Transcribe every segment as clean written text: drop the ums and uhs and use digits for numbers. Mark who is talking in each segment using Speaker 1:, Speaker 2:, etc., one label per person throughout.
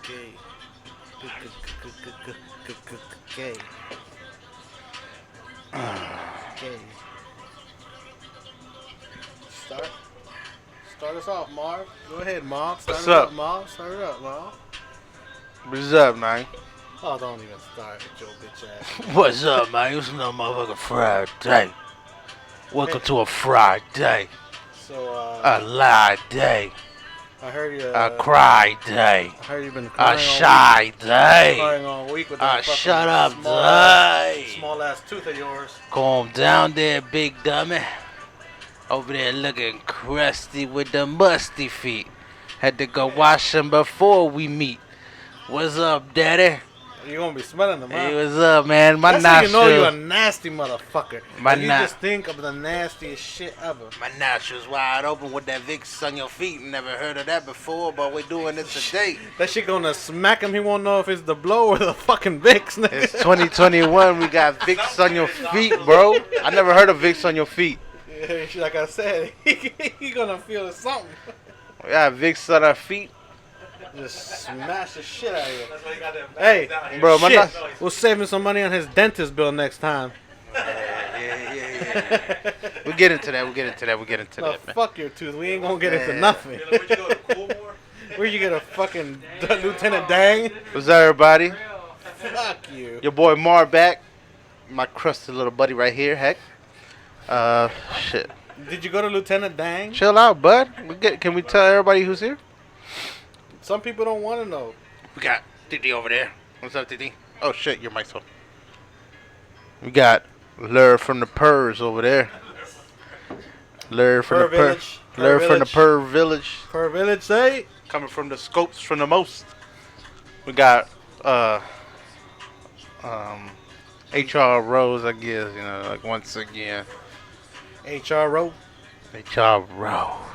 Speaker 1: Gay. Gay. Gay. Start us off, Marv. Go ahead, Marv.
Speaker 2: What's up?
Speaker 1: Marv? Start it up, Marv.
Speaker 2: What's up, man?
Speaker 1: Oh, don't even start with your bitch ass.
Speaker 2: What's up, man? It's another motherfucking Friday. Welcome to a Friday.
Speaker 1: So,
Speaker 2: A lie day.
Speaker 1: I heard you.
Speaker 2: A cry day.
Speaker 1: I heard you've been
Speaker 2: A
Speaker 1: crying
Speaker 2: shy day.
Speaker 1: crying all week with that
Speaker 2: A
Speaker 1: fucking
Speaker 2: shut up day.
Speaker 1: small ass tooth of yours.
Speaker 2: Calm down there, big dummy. Over there looking crusty with the musty feet. Had to go wash them before we meet. What's up, daddy?
Speaker 1: You gonna be smelling them, huh?
Speaker 2: Hey, what's up, man? My
Speaker 1: That's how you know you a
Speaker 2: nostrils.
Speaker 1: nasty motherfucker.
Speaker 2: My
Speaker 1: You just think of the nastiest shit ever.
Speaker 2: My nostrils wide open with that Vicks on your feet. Never heard of that before, but we're doing it today.
Speaker 1: That shit gonna smack him. He won't know if it's the blow or the fucking Vicks, nigga.
Speaker 2: It's 2021. We got Vicks on your feet, bro. I never heard of Vicks on your feet.
Speaker 1: Yeah, like I said, he gonna feel something.
Speaker 2: We got Vicks on our feet.
Speaker 1: Just smash the shit out of you. That's why you got them hey,
Speaker 2: bro, my
Speaker 1: shit. We'll save him some money on his dentist bill next time.
Speaker 2: Yeah. We'll get into that.
Speaker 1: No,
Speaker 2: Man.
Speaker 1: fuck your tooth. We ain't gonna get into nothing. Where'd you get a fucking Lieutenant Dang?
Speaker 2: What's up, everybody?
Speaker 1: Fuck you.
Speaker 2: Your boy Mar back. My crusty little buddy right here. Heck. Shit.
Speaker 1: Did you go to Lieutenant Dang?
Speaker 2: Chill out, bud. Can we tell everybody who's here?
Speaker 1: Some people don't want to know.
Speaker 2: We got Titi over there. What's up, Titi? Oh, shit, your mic's on. We got Lur from the Purrs over there. Lur from
Speaker 1: Purr
Speaker 2: the Purr.
Speaker 1: Village.
Speaker 2: Lur from the Purr Village.
Speaker 1: Purr Village, say.
Speaker 2: Coming from the scopes from the most. We got HR Rose, I guess, you know, like once again.
Speaker 1: HRO.
Speaker 2: HR Rose.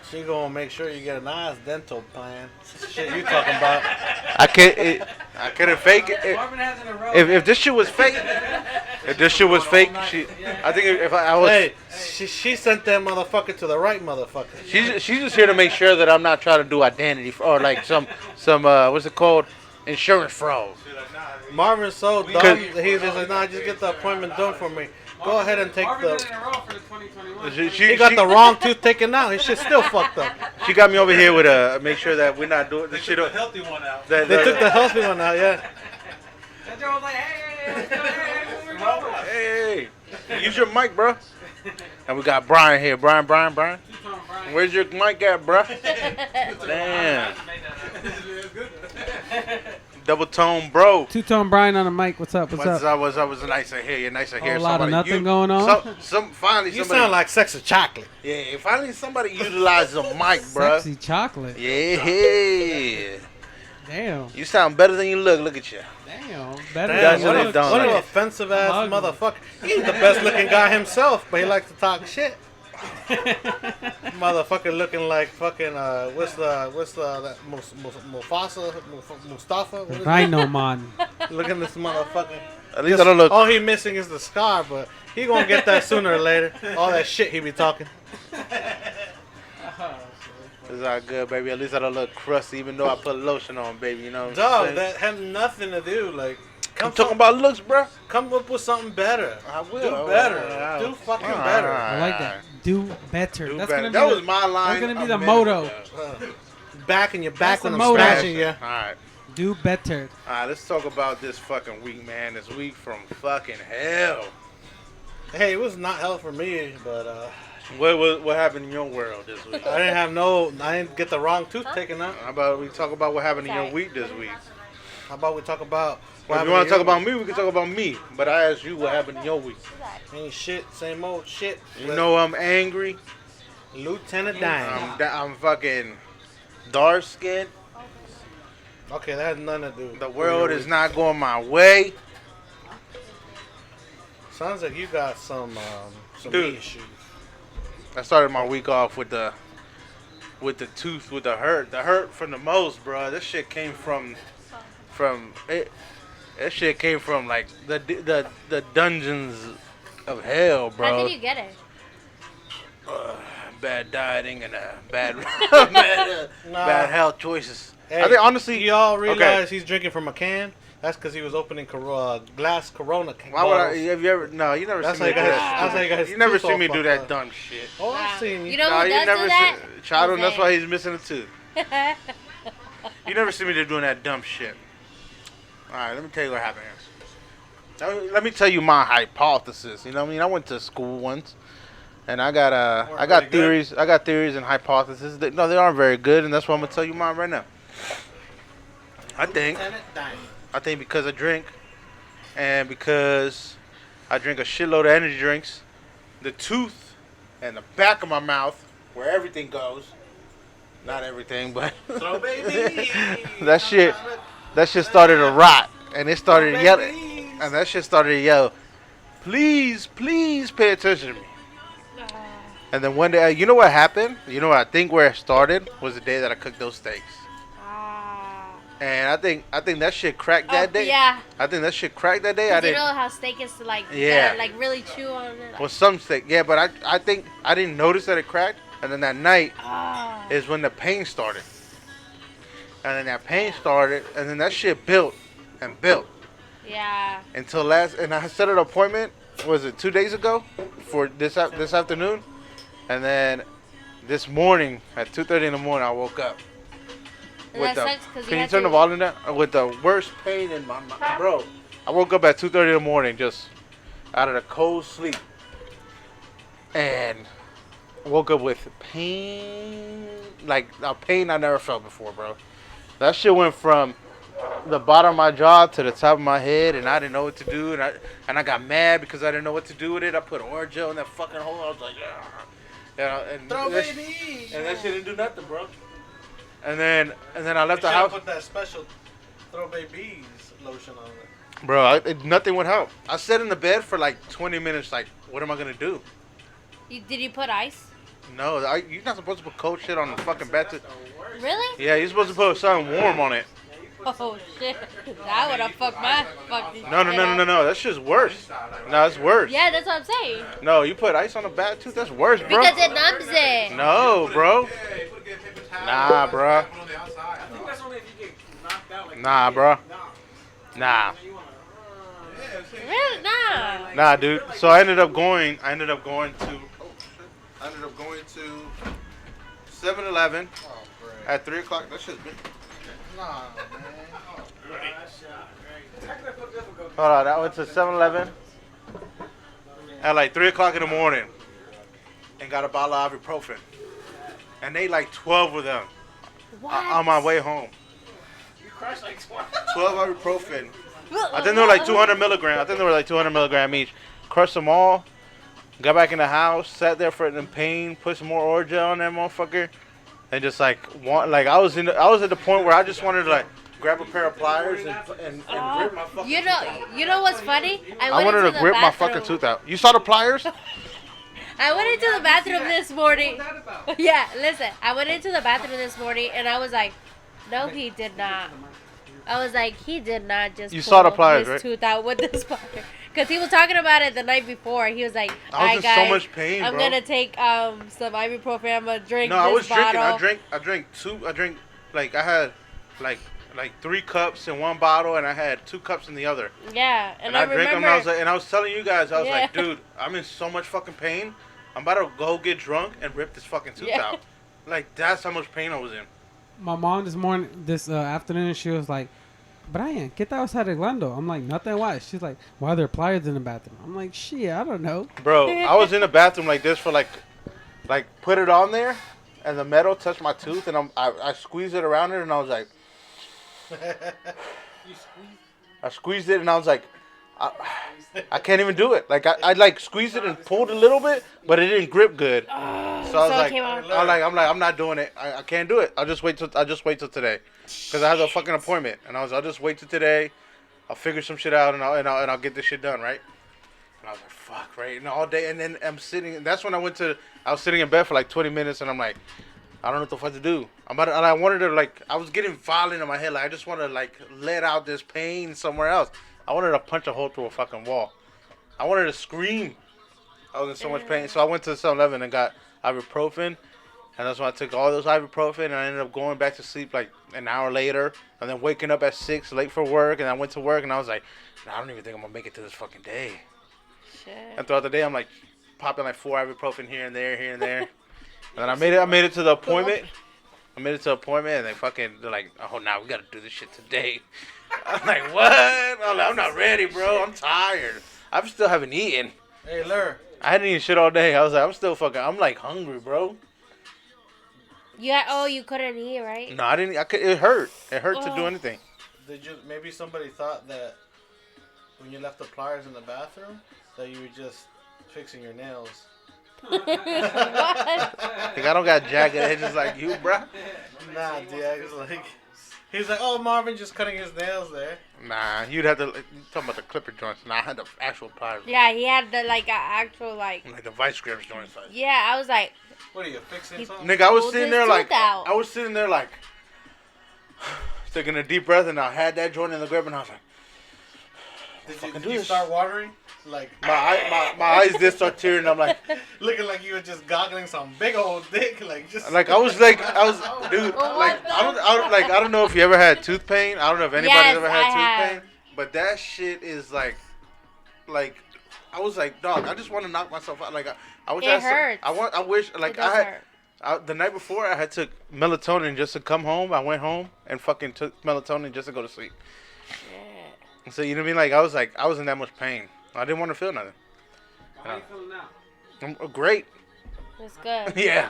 Speaker 1: She gonna make sure you get a nice dental plan. Shit you talking about.
Speaker 2: I couldn't fake it. If this shit was fake, I think if I was.
Speaker 1: Hey, she sent that motherfucker to the right motherfucker.
Speaker 2: She's just here to make sure that I'm not trying to do identity or like some what's it called, insurance fraud.
Speaker 1: Marvin's so dumb. He's just like, nah, just get the appointment done for me. Go ahead and take
Speaker 3: Marvin
Speaker 1: the.
Speaker 3: did in a row for the 2021.
Speaker 1: He got the wrong tooth taken out. His shit's still fucked up.
Speaker 2: She got me over here with make sure that we're not doing this shit.
Speaker 4: The healthy one out.
Speaker 1: They took the healthy one out, yeah.
Speaker 3: That Joe was like, hey,
Speaker 2: Hey, use your mic, bro. And we got Brian here. Brian.
Speaker 3: Brian.
Speaker 2: Where's your mic at, bro? Damn. Double tone, bro.
Speaker 3: Two-tone Brian on the mic. What's up?
Speaker 2: What's up? Was nice to hear you. Nice to hear
Speaker 3: A lot of
Speaker 2: somebody.
Speaker 3: nothing going on.
Speaker 2: Finally,
Speaker 1: You
Speaker 2: somebody.
Speaker 1: sound like sex of chocolate.
Speaker 2: Yeah, finally somebody utilizes a mic, bro.
Speaker 3: Sexy chocolate.
Speaker 2: Yeah.
Speaker 3: Damn.
Speaker 2: You sound better than you look. Look at you.
Speaker 3: Damn. Better
Speaker 1: Damn,
Speaker 2: what
Speaker 1: what
Speaker 2: they
Speaker 1: an
Speaker 2: done.
Speaker 1: offensive ass
Speaker 3: I'm ugly.
Speaker 1: motherfucker. He's the best looking guy himself, but he likes to talk shit. Motherfucker looking like fucking what's the that Mustafa? What is it?
Speaker 3: Rhino man.
Speaker 1: Look at this motherfucker.
Speaker 2: At least I don't look.
Speaker 1: All he missing is the scar, but he gonna get that sooner or later. All that shit he be talking.
Speaker 2: It's all good, baby. At least I don't look crusty, even though I put lotion on, baby. You know what I'm
Speaker 1: Dog,
Speaker 2: saying?
Speaker 1: that had nothing to do. Like,
Speaker 2: I'm talking about looks, bro.
Speaker 1: come up with something better.
Speaker 2: I will.
Speaker 1: Do better.
Speaker 2: Alright.
Speaker 1: Do fucking
Speaker 2: Alright.
Speaker 1: better.
Speaker 3: I like that. Do better.
Speaker 2: Do
Speaker 3: That's
Speaker 2: better.
Speaker 3: gonna be
Speaker 2: That
Speaker 3: the,
Speaker 2: was my line.
Speaker 3: That's gonna be
Speaker 2: a
Speaker 3: the
Speaker 2: minute
Speaker 3: motto.
Speaker 2: ago.
Speaker 1: Back in your back
Speaker 3: That's
Speaker 1: when
Speaker 3: the
Speaker 1: I'm
Speaker 3: motto.
Speaker 1: smashing you.
Speaker 2: All right.
Speaker 3: Do better.
Speaker 2: All right, let's talk about this fucking week, man. This week from fucking hell.
Speaker 1: Hey, it was not hell for me, but
Speaker 2: What happened in your world this week?
Speaker 1: I didn't get the wrong tooth taken out.
Speaker 2: How about we talk about what happened in your week this week?
Speaker 1: How about we talk about
Speaker 2: If you want to talk about me, we can talk about me. But I asked you what happened in your week.
Speaker 1: ain't shit, same old shit.
Speaker 2: You know I'm angry.
Speaker 1: Lieutenant Dang.
Speaker 2: I'm fucking dark skinned.
Speaker 1: Okay, that has nothing to do.
Speaker 2: The world is not going my way.
Speaker 1: Sounds like you got some
Speaker 2: Dude.
Speaker 1: issues.
Speaker 2: I started my week off with the tooth, with the hurt from the most, bro. This shit came from it. That shit came from like the dungeons of hell, bro.
Speaker 5: How did you get it?
Speaker 2: Bad dieting and bad bad health choices.
Speaker 1: Hey,
Speaker 2: I think honestly,
Speaker 1: y'all realize he's drinking from a can. That's because he was opening glass Corona cans.
Speaker 2: Why would I? Have you ever? No, you never
Speaker 1: That's
Speaker 2: seen me do
Speaker 1: how you
Speaker 2: that.
Speaker 1: got his
Speaker 2: You never
Speaker 1: tooth
Speaker 2: seen
Speaker 1: all
Speaker 2: me do
Speaker 1: fucked
Speaker 2: that
Speaker 1: up.
Speaker 2: dumb shit.
Speaker 1: Oh, I've seen you.
Speaker 4: You know
Speaker 2: No,
Speaker 4: who
Speaker 2: you
Speaker 4: does
Speaker 2: never
Speaker 4: do that?
Speaker 2: Childhood, that's
Speaker 4: Jose.
Speaker 2: why he's missing a tooth. You never see me doing that dumb shit. All right, let me tell you what happened here. Let me tell you my hypothesis. You know what I mean? I went to school once, and I got
Speaker 1: really
Speaker 2: theories. I got theories and hypotheses. No, they aren't very good, and that's why I'm gonna tell you mine right now. I think because I drink, and because I drink a shitload of energy drinks, the tooth and the back of my mouth, where everything goes, not everything, but
Speaker 1: Throw baby.
Speaker 2: that shit started to rot, and it started yelling, and that shit started to yell, please pay attention to me. And then one day, you know what happened? You know what I think where it started was the day that I cooked those steaks. And I think that shit cracked that day.
Speaker 4: Yeah.
Speaker 2: I think that shit cracked that day.
Speaker 4: You know how steak is like,
Speaker 2: Yeah.
Speaker 4: like really chew on it. Like,
Speaker 2: Well, some steak, yeah, but I think I didn't notice that it cracked, and then that night is when the pain started. And then that pain started, and then that shit built and built
Speaker 4: yeah.
Speaker 2: until and I set an appointment. Was it 2 days ago for this afternoon? And then this morning at 2:30 in the morning, I woke up.
Speaker 4: And that sucks because
Speaker 2: Can you turn the volume down? With the worst pain in my mind, bro. I woke up at 2:30 in the morning, just out of the cold sleep, and woke up with pain, like a pain I never felt before, bro. That shit went from the bottom of my jaw to the top of my head, and I didn't know what to do, and I got mad because I didn't know what to do with it. I put Oreo in that fucking hole. I was like, and
Speaker 1: Throw
Speaker 2: that
Speaker 1: baby.
Speaker 2: and that shit didn't do nothing, bro. And then I left the
Speaker 1: You
Speaker 2: house.
Speaker 1: put that special Throw Babies lotion on it.
Speaker 2: Bro, nothing would help. I sat in the bed for like 20 minutes, like, what am I going to do?
Speaker 4: Did you put ice?
Speaker 2: No, you're not supposed to put cold shit on the fucking bed.
Speaker 4: Really?
Speaker 2: Yeah, you're supposed to put something warm on it.
Speaker 4: Oh, shit. That would have fucked my fucking
Speaker 2: No. That's just worse. No, it's worse.
Speaker 4: Yeah, that's what I'm saying.
Speaker 2: No, you put ice on the bed, too? That's worse, bro.
Speaker 4: Because it numbs it.
Speaker 2: No, bro. Nah, bro. Nah, bro. Nah.
Speaker 4: Really? Nah.
Speaker 2: Nah, dude. So I ended up going to 7-Eleven at 3 o'clock. That shit's been. Nah, man. Hold on, I went to 7-Eleven at like 3 o'clock in the morning and got a bottle of ibuprofen. And they like 12 of them on my way home.
Speaker 5: You crushed like 12.
Speaker 2: 12 ibuprofen. I think they were like 200 milligrams. I think they were like 200 milligrams each. Crushed them all. Got back in the house. Sat there for it in pain. Put some more Oreo on that motherfucker. And just like I was at the point where I just wanted to like grab a pair of pliers and rip my fucking
Speaker 4: You
Speaker 2: tooth out.
Speaker 4: know what's funny?
Speaker 2: I wanted to rip my fucking tooth out. You saw the pliers?
Speaker 4: I went into the bathroom this morning. Yeah, listen. I went into the bathroom this morning and I was like, no, he did not. I was like, he did not just
Speaker 2: You
Speaker 4: pull
Speaker 2: saw the pliers,
Speaker 4: his
Speaker 2: right?
Speaker 4: tooth out with this plier. Because he was talking about it the night before. He was like,
Speaker 2: I was in
Speaker 4: guys,
Speaker 2: so much pain,
Speaker 4: I'm
Speaker 2: bro.
Speaker 4: going to take some ibuprofen. I'm going to drink
Speaker 2: No, I was
Speaker 4: this bottle.
Speaker 2: drinking. I drank like I had like 3 cups in one bottle and I had 2 cups in the other.
Speaker 4: Yeah, and
Speaker 2: I
Speaker 4: I
Speaker 2: drank them
Speaker 4: remember.
Speaker 2: and I was like, and I was telling you guys, I was
Speaker 4: Yeah.
Speaker 2: like, dude, I'm in so much fucking pain. I'm about to go get drunk and rip this fucking tooth
Speaker 4: Yeah.
Speaker 2: out. Like that's how much pain I was in.
Speaker 3: My mom this afternoon, she was like, Brian, get that outside of Glendo. I'm like, nothing, why? She's like, why are there pliers in the bathroom? I'm like, shit, I don't know.
Speaker 2: Bro, I was in the bathroom like this for like put it on there, and the metal touched my tooth, and I squeezed it around it, and I was like, I squeezed it, and I was like, I can't even do it. Like I like squeezed it and pulled a little bit, but it didn't grip good. So I was
Speaker 4: so it
Speaker 2: like,
Speaker 4: came out.
Speaker 2: I'm not doing it. I can't do it. I'll just wait till today, because I have a fucking appointment, and I'll just wait till today. I'll figure some shit out, and I'll get this shit done, right? And I was like, fuck, right? And all day, and then I'm sitting. That's when I was sitting in bed for like 20 minutes, and I'm like, I don't know what the fuck to do. And I wanted to I was getting violent in my head. Like I just want to let out this pain somewhere else. I wanted to punch a hole through a fucking wall. I wanted to scream. I was in so much pain. So I went to 7-Eleven and got ibuprofen And that's why I took all those ibuprofen, and I ended up going back to sleep like an hour later, and then waking up at 6 late for work, and I went to work, and I was like, nah, I don't even think I'm gonna make it to this fucking day.
Speaker 4: Shit.
Speaker 2: And throughout the day, I'm like popping like 4 ibuprofen here and there, and then I made it to the appointment. And they're like, oh, now we gotta do this shit today. I'm like, what? I'm not ready, bro. I'm tired. I still haven't eaten.
Speaker 1: Hey, Lur.
Speaker 2: I hadn't eaten shit all day. I was like, I'm like hungry, bro.
Speaker 4: You couldn't eat, right?
Speaker 2: No, I didn't. It hurt. It hurt to do anything.
Speaker 1: Maybe somebody thought that when you left the pliers in the bathroom that you were just fixing your nails.
Speaker 4: What?
Speaker 2: Like, I don't got jagged edges like you, bro.
Speaker 1: Nah, dude. He's like, oh, Marvin just cutting his nails there.
Speaker 2: Nah, you'd have to. You talking about the clipper joints? Nah, I had the actual pliers.
Speaker 4: Yeah, he had the actual
Speaker 2: Like the vice grips joints. Like.
Speaker 4: Yeah, I was like.
Speaker 1: What are you fixing something?
Speaker 2: Nigga, I was sitting there like, taking a deep breath, and I had that joint in the grip, and I was like,
Speaker 1: Did you start watering? Like
Speaker 2: my eyes did start tearing. I'm like,
Speaker 1: looking like you were just goggling some big old dick, like just.
Speaker 2: Like I was, dude, like I don't know if you ever had tooth pain. I don't know if anybody's ever had tooth pain, but that shit is like, I was like, dog, I just want to knock myself out. Like I wish
Speaker 4: it hurts.
Speaker 2: I wish like the night before I had took melatonin just to come home. I went home and fucking took melatonin just to go to sleep. Yeah. So you know what I mean? Like I was in that much pain. I didn't want to feel nothing.
Speaker 3: How are you feeling now?
Speaker 2: I'm great.
Speaker 4: That's good.
Speaker 2: Yeah.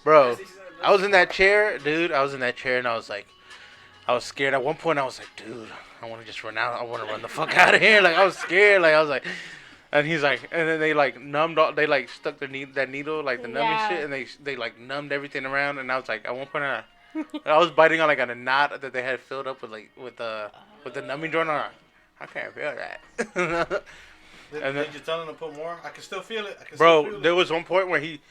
Speaker 2: Bro, I was in that chair, dude. I was in that chair and I was scared. At one point I was like, dude, I want to just run out. I want to run the fuck out of here. Like I was scared. Like I was like, and he's like, and then they like numbed all, they like stuck that needle, like the numbing shit, and they like numbed everything around. And I was like, at one point I was biting on like on a knot that they had filled up with the numbing joint on. I can't feel that.
Speaker 1: Did you tell him to put more? I can still feel it.
Speaker 2: Bro, there was one point where he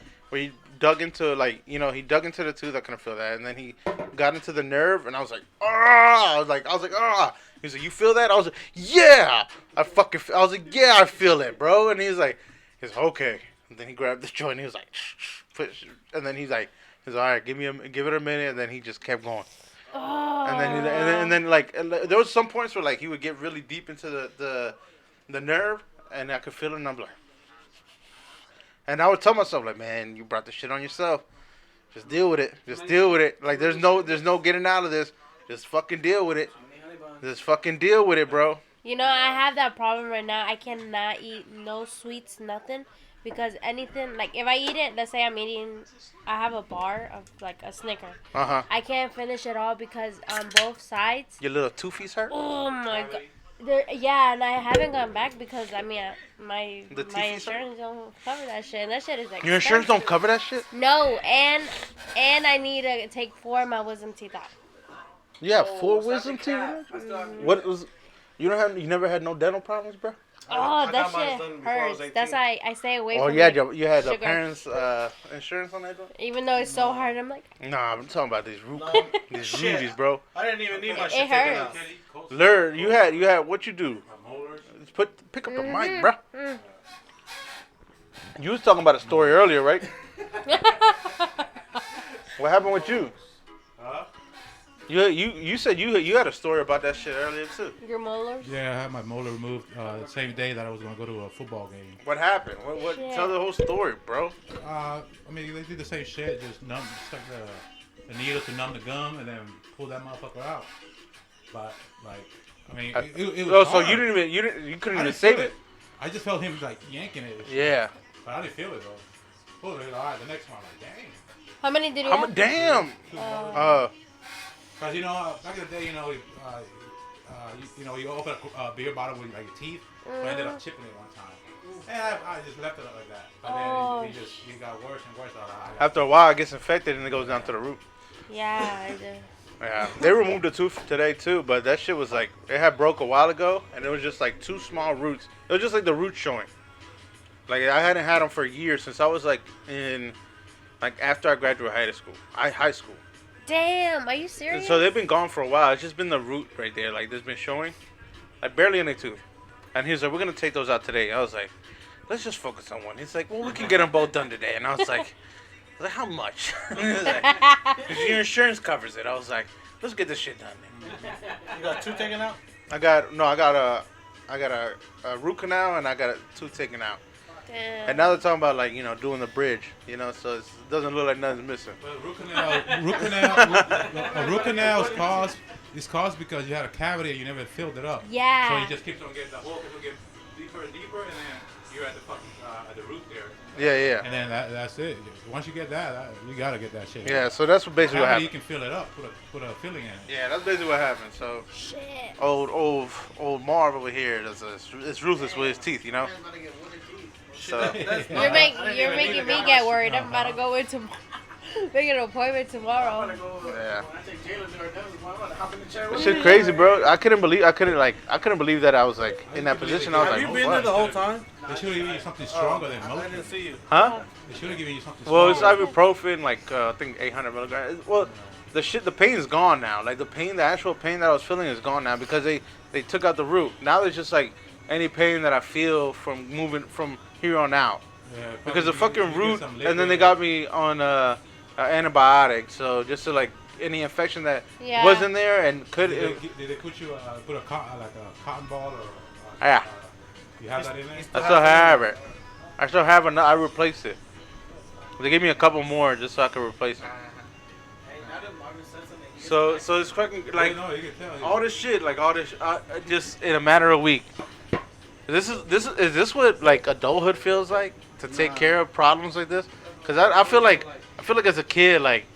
Speaker 2: dug into he dug into the tooth. I couldn't feel that, and then he got into the nerve, and I was like, ah! I was like, ah! He's like, you feel that? I was like, yeah! I was like, yeah, I feel it, bro. And he's like, okay. And then he grabbed the joint, and he was like, push. And then he's like, all right, give it a minute, and then he just kept going.
Speaker 4: Oh.
Speaker 2: And then like there was some points where like he would get really deep into the nerve, and I could feel it, and I'm like, and I would tell myself like, man, you brought this shit on yourself. Just deal with it. Just deal with it. Like there's no getting out of this. Just fucking deal with it. Just fucking deal with it, bro.
Speaker 4: You know, I have that problem right now. I cannot eat no sweets, nothing. Because anything, like if I eat it, let's say I have a bar of like a Snicker. I can't finish it all because on both sides.
Speaker 2: Your little toofies hurt?
Speaker 4: Oh my god. And I haven't gone back because my insurance don't cover that shit. And that shit is expensive.
Speaker 2: Your insurance don't cover that shit?
Speaker 4: No, and I need to take 4 of my wisdom teeth out.
Speaker 2: You have 4 wisdom teeth? What was? You never had no dental problems, bro?
Speaker 4: Oh, that shit hurts. That's why I stay away from it.
Speaker 2: Oh, you had the parents' insurance on that, though?
Speaker 4: Even though it's so hard, I'm like...
Speaker 2: Nah, I'm talking about these rubies, bro.
Speaker 1: I didn't even need my shit taken out.
Speaker 2: Lur, you had what you do? Pick up the mic, bro. You was talking about a story earlier, right? What happened with you? Huh? You said you had a story about that shit earlier too.
Speaker 4: Your molars?
Speaker 5: Yeah, I had my molar removed the same day that I was gonna go to a football game.
Speaker 2: What happened? What? Tell the whole story, bro.
Speaker 5: I mean, they did the same shit. Just stuck the needle to numb the gum, and then pull that motherfucker out. But like, I mean, it was hard.
Speaker 2: So you couldn't even save it.
Speaker 5: I just felt him like yanking it.
Speaker 2: Yeah.
Speaker 5: But I didn't feel it though. Pulled it. All right, the next one, I'm like, dang.
Speaker 4: How many did you have?
Speaker 2: Damn.
Speaker 5: Cause back in the day, you open a beer bottle with like your teeth. So I ended up chipping it one time, and I just left it up like that. But then it got worse and worse.
Speaker 2: After a while, it gets infected and it goes down to the root.
Speaker 4: Yeah, I do.
Speaker 2: Yeah, they removed the tooth today too, but that shit was like it had broke a while ago, and it was just like 2 small roots. It was just like the roots showing. Like I hadn't had them for years since I was like after I graduated high school.
Speaker 4: Damn, are you serious?
Speaker 2: So they've been gone for a while. It's just been the root right there. Like, there's been showing. Like, barely any tooth. And he was like, we're going to take those out today. I was like, let's just focus on one. He's like, well, we can get them both done today. And I was like, was like, how much? Because your insurance covers it. I was like, let's get this shit done.
Speaker 1: You got 2 taken out?
Speaker 2: I got a root canal and I got a tooth taken out.
Speaker 4: Damn.
Speaker 2: And now they're talking about like doing the bridge, so it doesn't look like nothing's missing.
Speaker 5: But a root canal is caused because you had a cavity and you never filled it up.
Speaker 4: Yeah.
Speaker 5: So you just keep on getting the hole, keep on getting deeper and deeper, and then you're at the fucking at the root there.
Speaker 2: Yeah.
Speaker 5: And then that's it. Once you get that, you gotta get that shit.
Speaker 2: Yeah, so that's basically what happened.
Speaker 5: You can fill it up, put a filling in it.
Speaker 2: Yeah, that's basically what happened. So
Speaker 4: Shit.
Speaker 2: old Marv over here is ruthless with his teeth, So
Speaker 4: You're making me get worried. I'm about to go in tomorrow. Make an appointment tomorrow.
Speaker 2: yeah. That shit crazy, bro. I couldn't believe that I was like in that position. I was
Speaker 1: Have
Speaker 2: like,
Speaker 1: you been there the whole time?
Speaker 5: They should have given you something stronger than most.
Speaker 1: I didn't see you.
Speaker 2: huh?
Speaker 5: They should have given you something
Speaker 2: Well,
Speaker 5: stronger.
Speaker 2: it's ibuprofen, like I think 800 milligrams. Well, the pain is gone now. Like the actual pain that I was feeling is gone now because they took out the root. Now there's just like any pain that I feel from moving from here on out.
Speaker 5: Yeah,
Speaker 2: Because the
Speaker 5: you
Speaker 2: fucking
Speaker 5: get
Speaker 2: root,
Speaker 5: some
Speaker 2: and then they
Speaker 5: liquid.
Speaker 2: got me on antibiotic. So just to like any infection that
Speaker 4: Yeah.
Speaker 2: was in there and could.
Speaker 5: Did they put you put a cotton ball or?
Speaker 2: Yeah.
Speaker 5: You have that in there?
Speaker 2: I still have it. I still have it. I replaced it. They gave me a couple more just so I could replace it. So it's fucking like
Speaker 5: no, you can tell.
Speaker 2: all this shit, like all this, just in a matter of a week. Is this what like adulthood feels like to take care of problems like this? Cause I feel like as a kid like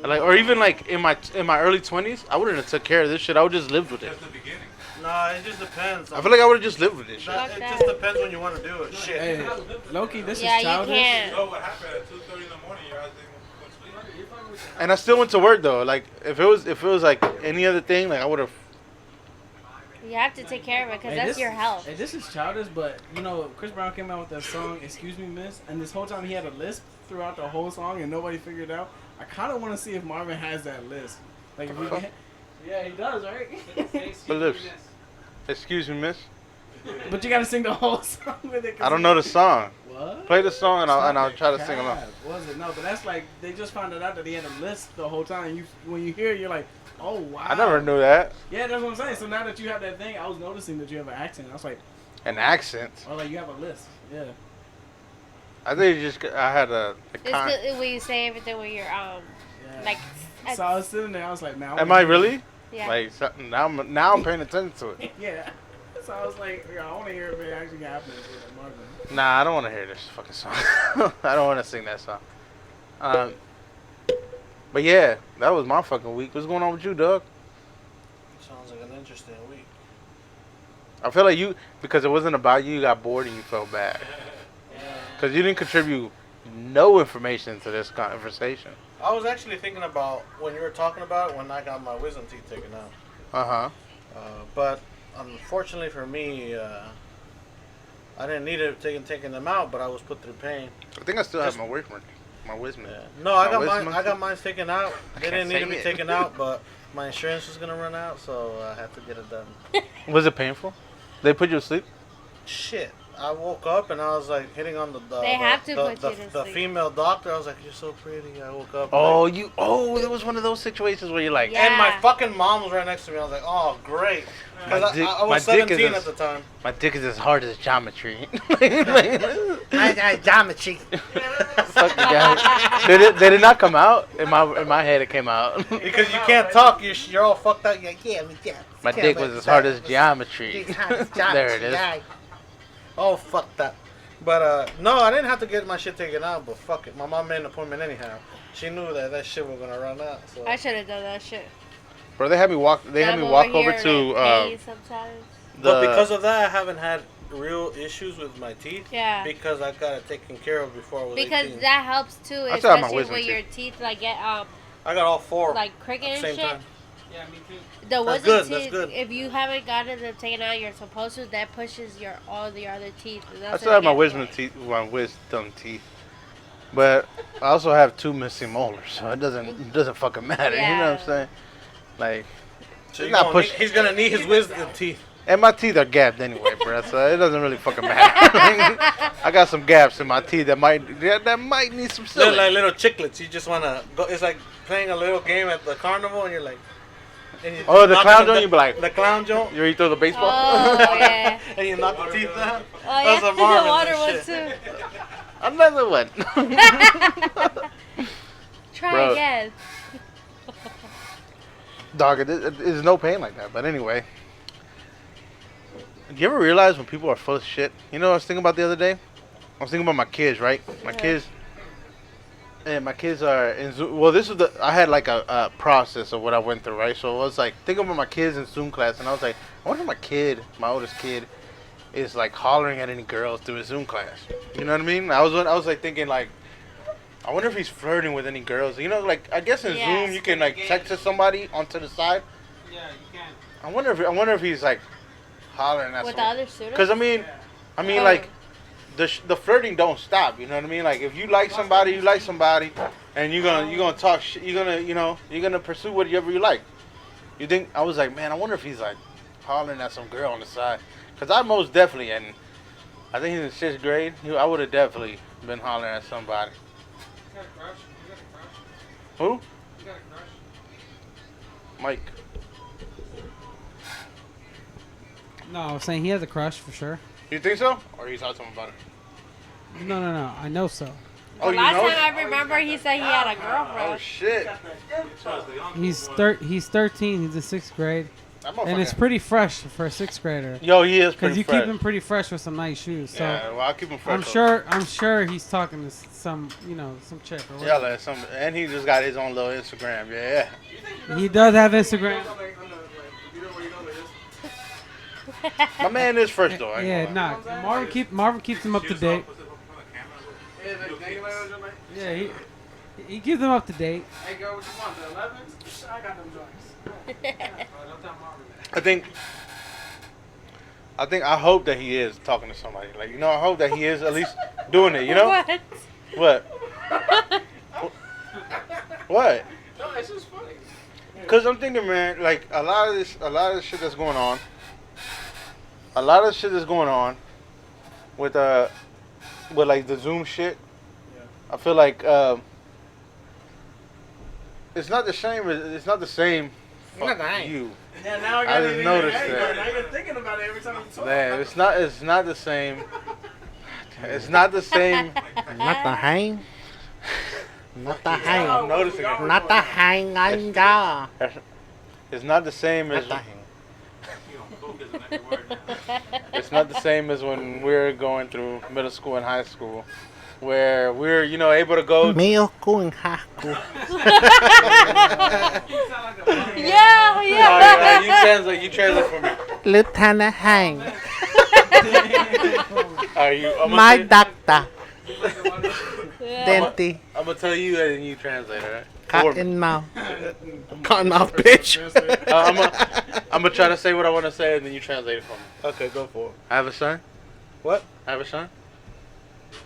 Speaker 2: or even like in my early 20s, I wouldn't have took care of this shit. I would just lived with it.
Speaker 5: That's the beginning.
Speaker 1: Nah, it just depends.
Speaker 2: I feel like I would have just lived with this shit.
Speaker 1: It just depends when you want to do it. Shit.
Speaker 3: Hey, Loki, this
Speaker 4: Yeah,
Speaker 3: is
Speaker 4: you
Speaker 3: childish.
Speaker 4: can't.
Speaker 5: So what happened at 2:30 in the morning? Your eyes didn't go to sleep.
Speaker 2: And I still went to work though. Like if it was like any other thing, like I would have.
Speaker 4: You have to take care of it because
Speaker 3: Hey,
Speaker 4: that's
Speaker 3: this-
Speaker 4: your health.
Speaker 3: Hey, this is childish, but Chris Brown came out with that song, "Excuse Me, Miss," and this whole time he had a lisp throughout the whole song, and nobody figured it out. I kind of want to see if Marvin has that lisp. Like, if we get, yeah, he does, right?
Speaker 2: The lips. Excuse me, miss.
Speaker 3: But you gotta sing the whole song with it. 'cause
Speaker 2: I don't know the song.
Speaker 3: What?
Speaker 2: Play the song and I'll try to sing along.
Speaker 3: Was it? No, but that's like they just found it out that he had a lisp the whole time. When you hear it, you're like, oh wow.
Speaker 2: I never knew that.
Speaker 3: Yeah, that's what I'm saying. So now that you have that thing, I was noticing that you have an accent. I was like,
Speaker 2: An accent.
Speaker 3: oh, like you have a lisp. Yeah.
Speaker 2: I think I had a
Speaker 4: It's good when you say everything with your
Speaker 3: Yeah.
Speaker 4: like.
Speaker 3: So I was sitting there. I was like, now.
Speaker 2: Am I really?
Speaker 4: Yeah.
Speaker 2: Like now I'm paying attention to it.
Speaker 3: Yeah. So I was like, I want to hear if it actually happens with Marvin.
Speaker 2: Nah, I don't want to hear this fucking song. I don't want to sing that song. But yeah, that was my fucking week. What's going on with you, Doug?
Speaker 1: Sounds like an interesting week.
Speaker 2: I feel like because it wasn't about you, you got bored and you felt bad. Because you didn't contribute no information to this conversation.
Speaker 1: I was actually thinking about when you were talking about it when I got my wisdom teeth taken out.
Speaker 2: Uh-huh.
Speaker 1: But unfortunately for me, I didn't need it taking them out, but I was put through pain.
Speaker 2: I think I still have my wisdom. My wisdom.
Speaker 1: Yeah. No, I
Speaker 2: My
Speaker 1: got
Speaker 2: wisdom
Speaker 1: mine. I got mine taken out. They
Speaker 2: can't
Speaker 1: didn't need to
Speaker 2: say
Speaker 1: be
Speaker 2: it.
Speaker 1: taken out, but my insurance was gonna run out, so I had to get it done.
Speaker 2: Was it painful? They put you to sleep?
Speaker 1: Shit. I woke up and I was like hitting on
Speaker 4: They have to put you to
Speaker 1: the
Speaker 4: sleep.
Speaker 1: female doctor. I was like, "You're so pretty." I woke up.
Speaker 2: Oh,
Speaker 1: like,
Speaker 2: there was one of those situations where you're like,
Speaker 4: Yeah.
Speaker 1: And my fucking mom was right next to me. I was like, "Oh, great."
Speaker 2: My
Speaker 1: Because
Speaker 2: dick-
Speaker 1: I
Speaker 2: my
Speaker 1: was
Speaker 2: dick is
Speaker 1: 17
Speaker 2: a-
Speaker 1: at the time.
Speaker 2: my dick is as hard as geometry.
Speaker 1: Geometry.
Speaker 2: Fuck you guys. They did not come out. In my head, it came out.
Speaker 1: Because you can't talk. You're all fucked up. You're like, yeah.
Speaker 2: My dick was as hard as geometry. There it is.
Speaker 1: Oh, fuck that. But, no, I didn't have to get my shit taken out, but fuck it. My mom made an appointment anyhow. She knew that shit was going to run out. So.
Speaker 4: I should have done that shit.
Speaker 2: Bro, they had me walk. They had
Speaker 4: I'm
Speaker 2: me walk over
Speaker 4: here
Speaker 2: to
Speaker 4: in pain sometimes.
Speaker 1: But because of that, I haven't had real issues with my teeth.
Speaker 4: Yeah.
Speaker 1: Because I got it taken care of before I was
Speaker 4: Because
Speaker 1: 18.
Speaker 4: that helps too,
Speaker 2: I still have my
Speaker 4: especially
Speaker 2: wisdom
Speaker 4: when
Speaker 2: teeth.
Speaker 4: your teeth like get
Speaker 1: I got all four
Speaker 4: like crooked
Speaker 1: at
Speaker 4: and
Speaker 1: the same
Speaker 4: shit.
Speaker 1: time.
Speaker 3: Yeah, me too.
Speaker 4: The
Speaker 1: That's
Speaker 4: wisdom
Speaker 1: good,
Speaker 4: teeth,
Speaker 1: that's good.
Speaker 4: if you haven't gotten them taken out, you're supposed to. That pushes all the other teeth. And
Speaker 2: I
Speaker 4: that's
Speaker 2: still
Speaker 4: what
Speaker 2: have my
Speaker 4: gets
Speaker 2: wisdom
Speaker 4: like-
Speaker 2: teeth. My wisdom teeth. But I also have 2 missing molars, so it doesn't fucking matter. You know what I'm
Speaker 4: Yeah.
Speaker 2: saying? Like,
Speaker 1: So
Speaker 2: It's not push-
Speaker 1: he's going to need his wisdom teeth.
Speaker 2: And my teeth are gapped anyway, bro. So it doesn't really fucking matter. I got some gaps in my teeth that might need some
Speaker 1: They're
Speaker 2: sealing.
Speaker 1: like little chiclets. You just wanna go. It's like playing a little game at the carnival, and you're like. And you
Speaker 2: Oh, the
Speaker 1: knock
Speaker 2: clown
Speaker 1: the-
Speaker 2: joint, you be like,
Speaker 1: the clown joint,
Speaker 2: you throw the baseball?
Speaker 4: Oh, yeah.
Speaker 1: and you knock the teeth down.
Speaker 4: Oh,
Speaker 1: Those
Speaker 4: yeah.
Speaker 1: are Marvins
Speaker 4: The water
Speaker 1: and
Speaker 4: one,
Speaker 1: shit.
Speaker 4: too.
Speaker 2: Another one.
Speaker 4: Try
Speaker 2: Bro.
Speaker 4: again.
Speaker 2: Dog, it's no pain like that. But anyway. Do you ever realize when people are full of shit? You know what I was thinking about the other day? I was thinking about my kids, right? My kids. And my kids are in Zoom. Well, this was I had like a process of what I went through, right? So I was like thinking about my kids in Zoom class, and I was like, I wonder if my oldest kid, is like hollering at any girls through his Zoom class. You know what I mean? I was like thinking like, I wonder if he's flirting with any girls. You know, like I guess in
Speaker 4: Yes.
Speaker 2: Zoom you can like text to somebody onto the side.
Speaker 3: Yeah, you can.
Speaker 2: I wonder if he's like hollering at
Speaker 4: With the
Speaker 2: someone.
Speaker 4: other students?
Speaker 2: Because I mean like. The flirting don't stop, you know what I mean? Like if you like somebody, and you're gonna talk shit, you're gonna pursue whatever you like. You think I was like, man, I wonder if he's like hollering at some girl on the side, because I most definitely, and I think he's in 6th grade. I would have definitely been hollering at somebody.
Speaker 3: You got a crush? You got a crush?
Speaker 2: Who?
Speaker 3: You got a crush?
Speaker 2: Mike.
Speaker 6: No, I was saying he has a crush for sure.
Speaker 2: You think so? Or you talking to him about it?
Speaker 6: No. I know so.
Speaker 2: Oh,
Speaker 4: The
Speaker 2: you
Speaker 4: last
Speaker 2: know?
Speaker 4: time I remember, he said he had a
Speaker 2: Oh
Speaker 4: girlfriend.
Speaker 2: shit.
Speaker 6: He's 13. He's in 6th grade,
Speaker 2: That
Speaker 6: and it's
Speaker 2: motherfucker-
Speaker 6: pretty fresh for a 6th grader.
Speaker 2: Yo, he is
Speaker 6: Because
Speaker 2: pretty
Speaker 6: you
Speaker 2: fresh.
Speaker 6: keep him pretty fresh with some nice shoes. So
Speaker 2: Yeah, well, I'll keep him fresh.
Speaker 6: I'm sure he's talking to some chick. Or
Speaker 2: Yeah,
Speaker 6: whatever.
Speaker 2: like and he just got his own little Instagram. Yeah.
Speaker 6: He does have Instagram.
Speaker 2: My man is fresh though. I ain't
Speaker 6: Yeah,
Speaker 2: gonna lie.
Speaker 6: nah. Marvin keeps him up to date. Yeah, he keeps them up to date.
Speaker 3: Hey, girl, what you want? The 11s? I got them joints. Don't tell Marvin that.
Speaker 2: I hope that he is talking to somebody. Like, you know, I hope that he is at least doing it, you know?
Speaker 4: What?
Speaker 2: What?
Speaker 3: No, it's just funny.
Speaker 2: Cuz I'm thinking, man, like a lot of this shit that's going on. With like the Zoom shit. I feel like it's not the same. It's not the same. Fuck you.
Speaker 3: Yeah, now I
Speaker 2: I
Speaker 3: got
Speaker 2: just
Speaker 3: it.
Speaker 2: noticed
Speaker 3: Hey,
Speaker 2: that.
Speaker 3: now you're thinking about it every time you talk.
Speaker 2: Man, it's not the same. It's not the same.
Speaker 1: Not the hang. Not the hang.
Speaker 2: I'm noticing it.
Speaker 1: Not the hang.
Speaker 2: It's not the same as. It's not the same as when we're going through middle school and high school, where we're able to go.
Speaker 1: Middle school and high school.
Speaker 4: Yeah.
Speaker 2: You translate for me.
Speaker 1: Lieutenant Hang.
Speaker 2: Are you?
Speaker 1: My doctor.
Speaker 4: Yeah.
Speaker 1: Denti.
Speaker 2: I'm gonna tell you and you translate, alright?
Speaker 1: Cotton mouth. Cotton mouth, bitch.
Speaker 2: I'm gonna try to say what I want to say and then you translate it for me.
Speaker 1: Okay, go for it.
Speaker 2: I have a son.
Speaker 1: What?
Speaker 2: I have a son.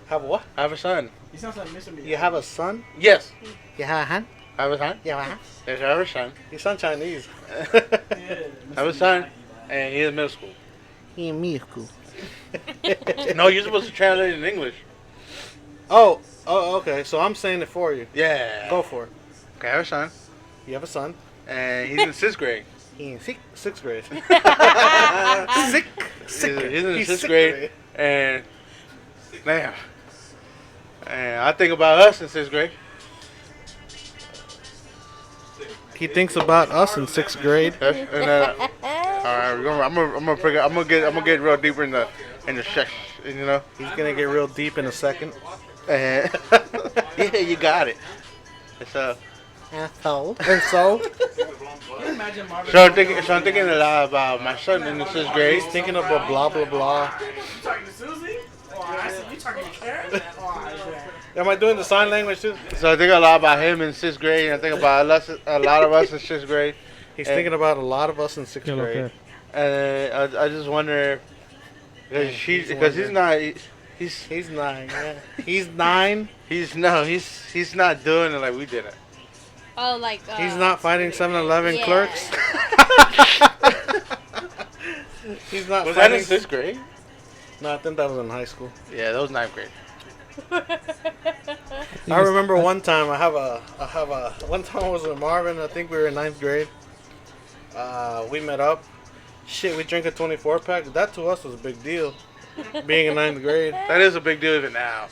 Speaker 1: Have a what?
Speaker 2: I have a son.
Speaker 3: He sounds like Mr.
Speaker 1: You have a son?
Speaker 2: Yes.
Speaker 1: You have a hand?
Speaker 2: I have a son.
Speaker 1: You have a hand?
Speaker 2: Yes, I have a son.
Speaker 1: You sound Chinese.
Speaker 2: I have a son, and he is middle school.
Speaker 1: He in middle school.
Speaker 2: No, you're supposed to translate it in English.
Speaker 1: Oh, okay. So I'm saying it for you.
Speaker 2: Yeah.
Speaker 1: Go for it.
Speaker 2: Okay, I have a son,
Speaker 1: You have a son.
Speaker 2: and he's in 6th grade.
Speaker 1: He in sixth grade.
Speaker 2: He's in 6th grade, and damn. And I think about us in 6th grade.
Speaker 1: He thinks about us in 6th grade.
Speaker 2: And, all right, I'm gonna get real deeper in the section. You know.
Speaker 1: He's gonna get real deep in a second.
Speaker 2: And yeah, you got it. So.
Speaker 1: And so?
Speaker 3: Can you imagine Marvin?
Speaker 2: So I'm thinking a lot about my son in the 6th grade.
Speaker 1: He's thinking about blah blah blah.
Speaker 3: You talking to Susie? Oh, I see you talking to Karen? Oh,
Speaker 1: Am I doing the sign language too?
Speaker 2: So I think a lot about him in 6th grade. And I think about a lot of us in 6th grade.
Speaker 1: He's thinking about a lot of us in 6th grade.
Speaker 2: And I just wonder because he's
Speaker 1: He's 9. Yeah. He's 9.
Speaker 2: he's not doing it like we did it.
Speaker 4: Oh, like.
Speaker 1: He's not fighting 7-Eleven
Speaker 4: Yeah.
Speaker 1: clerks. He's not.
Speaker 2: Was that in 6th grade?
Speaker 1: No, I think that was in high school.
Speaker 2: Yeah, that was 9th grade.
Speaker 1: I remember one time one time I was with Marvin. I think we were in 9th grade. We met up. Shit, we drank a 24 pack. That to us was a big deal. Being in 9th grade.
Speaker 2: That is a big deal even now.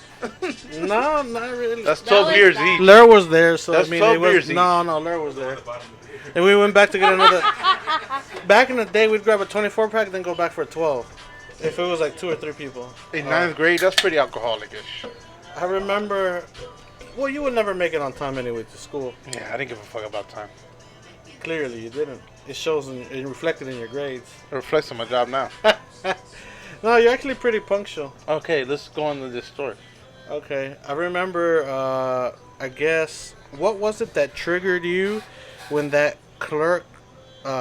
Speaker 1: No, not really.
Speaker 2: That's 12 beers each.
Speaker 1: Lur was there, so
Speaker 2: That's
Speaker 1: I mean,
Speaker 2: 12
Speaker 1: it was
Speaker 2: beers each.
Speaker 1: no, Lur was there. And we went back to get another. Back in the day, we'd grab a 24 pack, then go back for a 12. If it was like 2 or 3 people.
Speaker 2: In 9th grade, that's pretty alcoholic-ish.
Speaker 1: I remember. Well, you would never make it on time anyway to school.
Speaker 2: Yeah, I didn't give a fuck about time.
Speaker 1: Clearly, you didn't. It shows it reflected in your grades.
Speaker 2: It reflects on my job now.
Speaker 1: No, you're actually pretty punctual.
Speaker 2: Okay, let's go on to this story.
Speaker 1: Okay, I remember. I guess what was it that triggered you when that clerk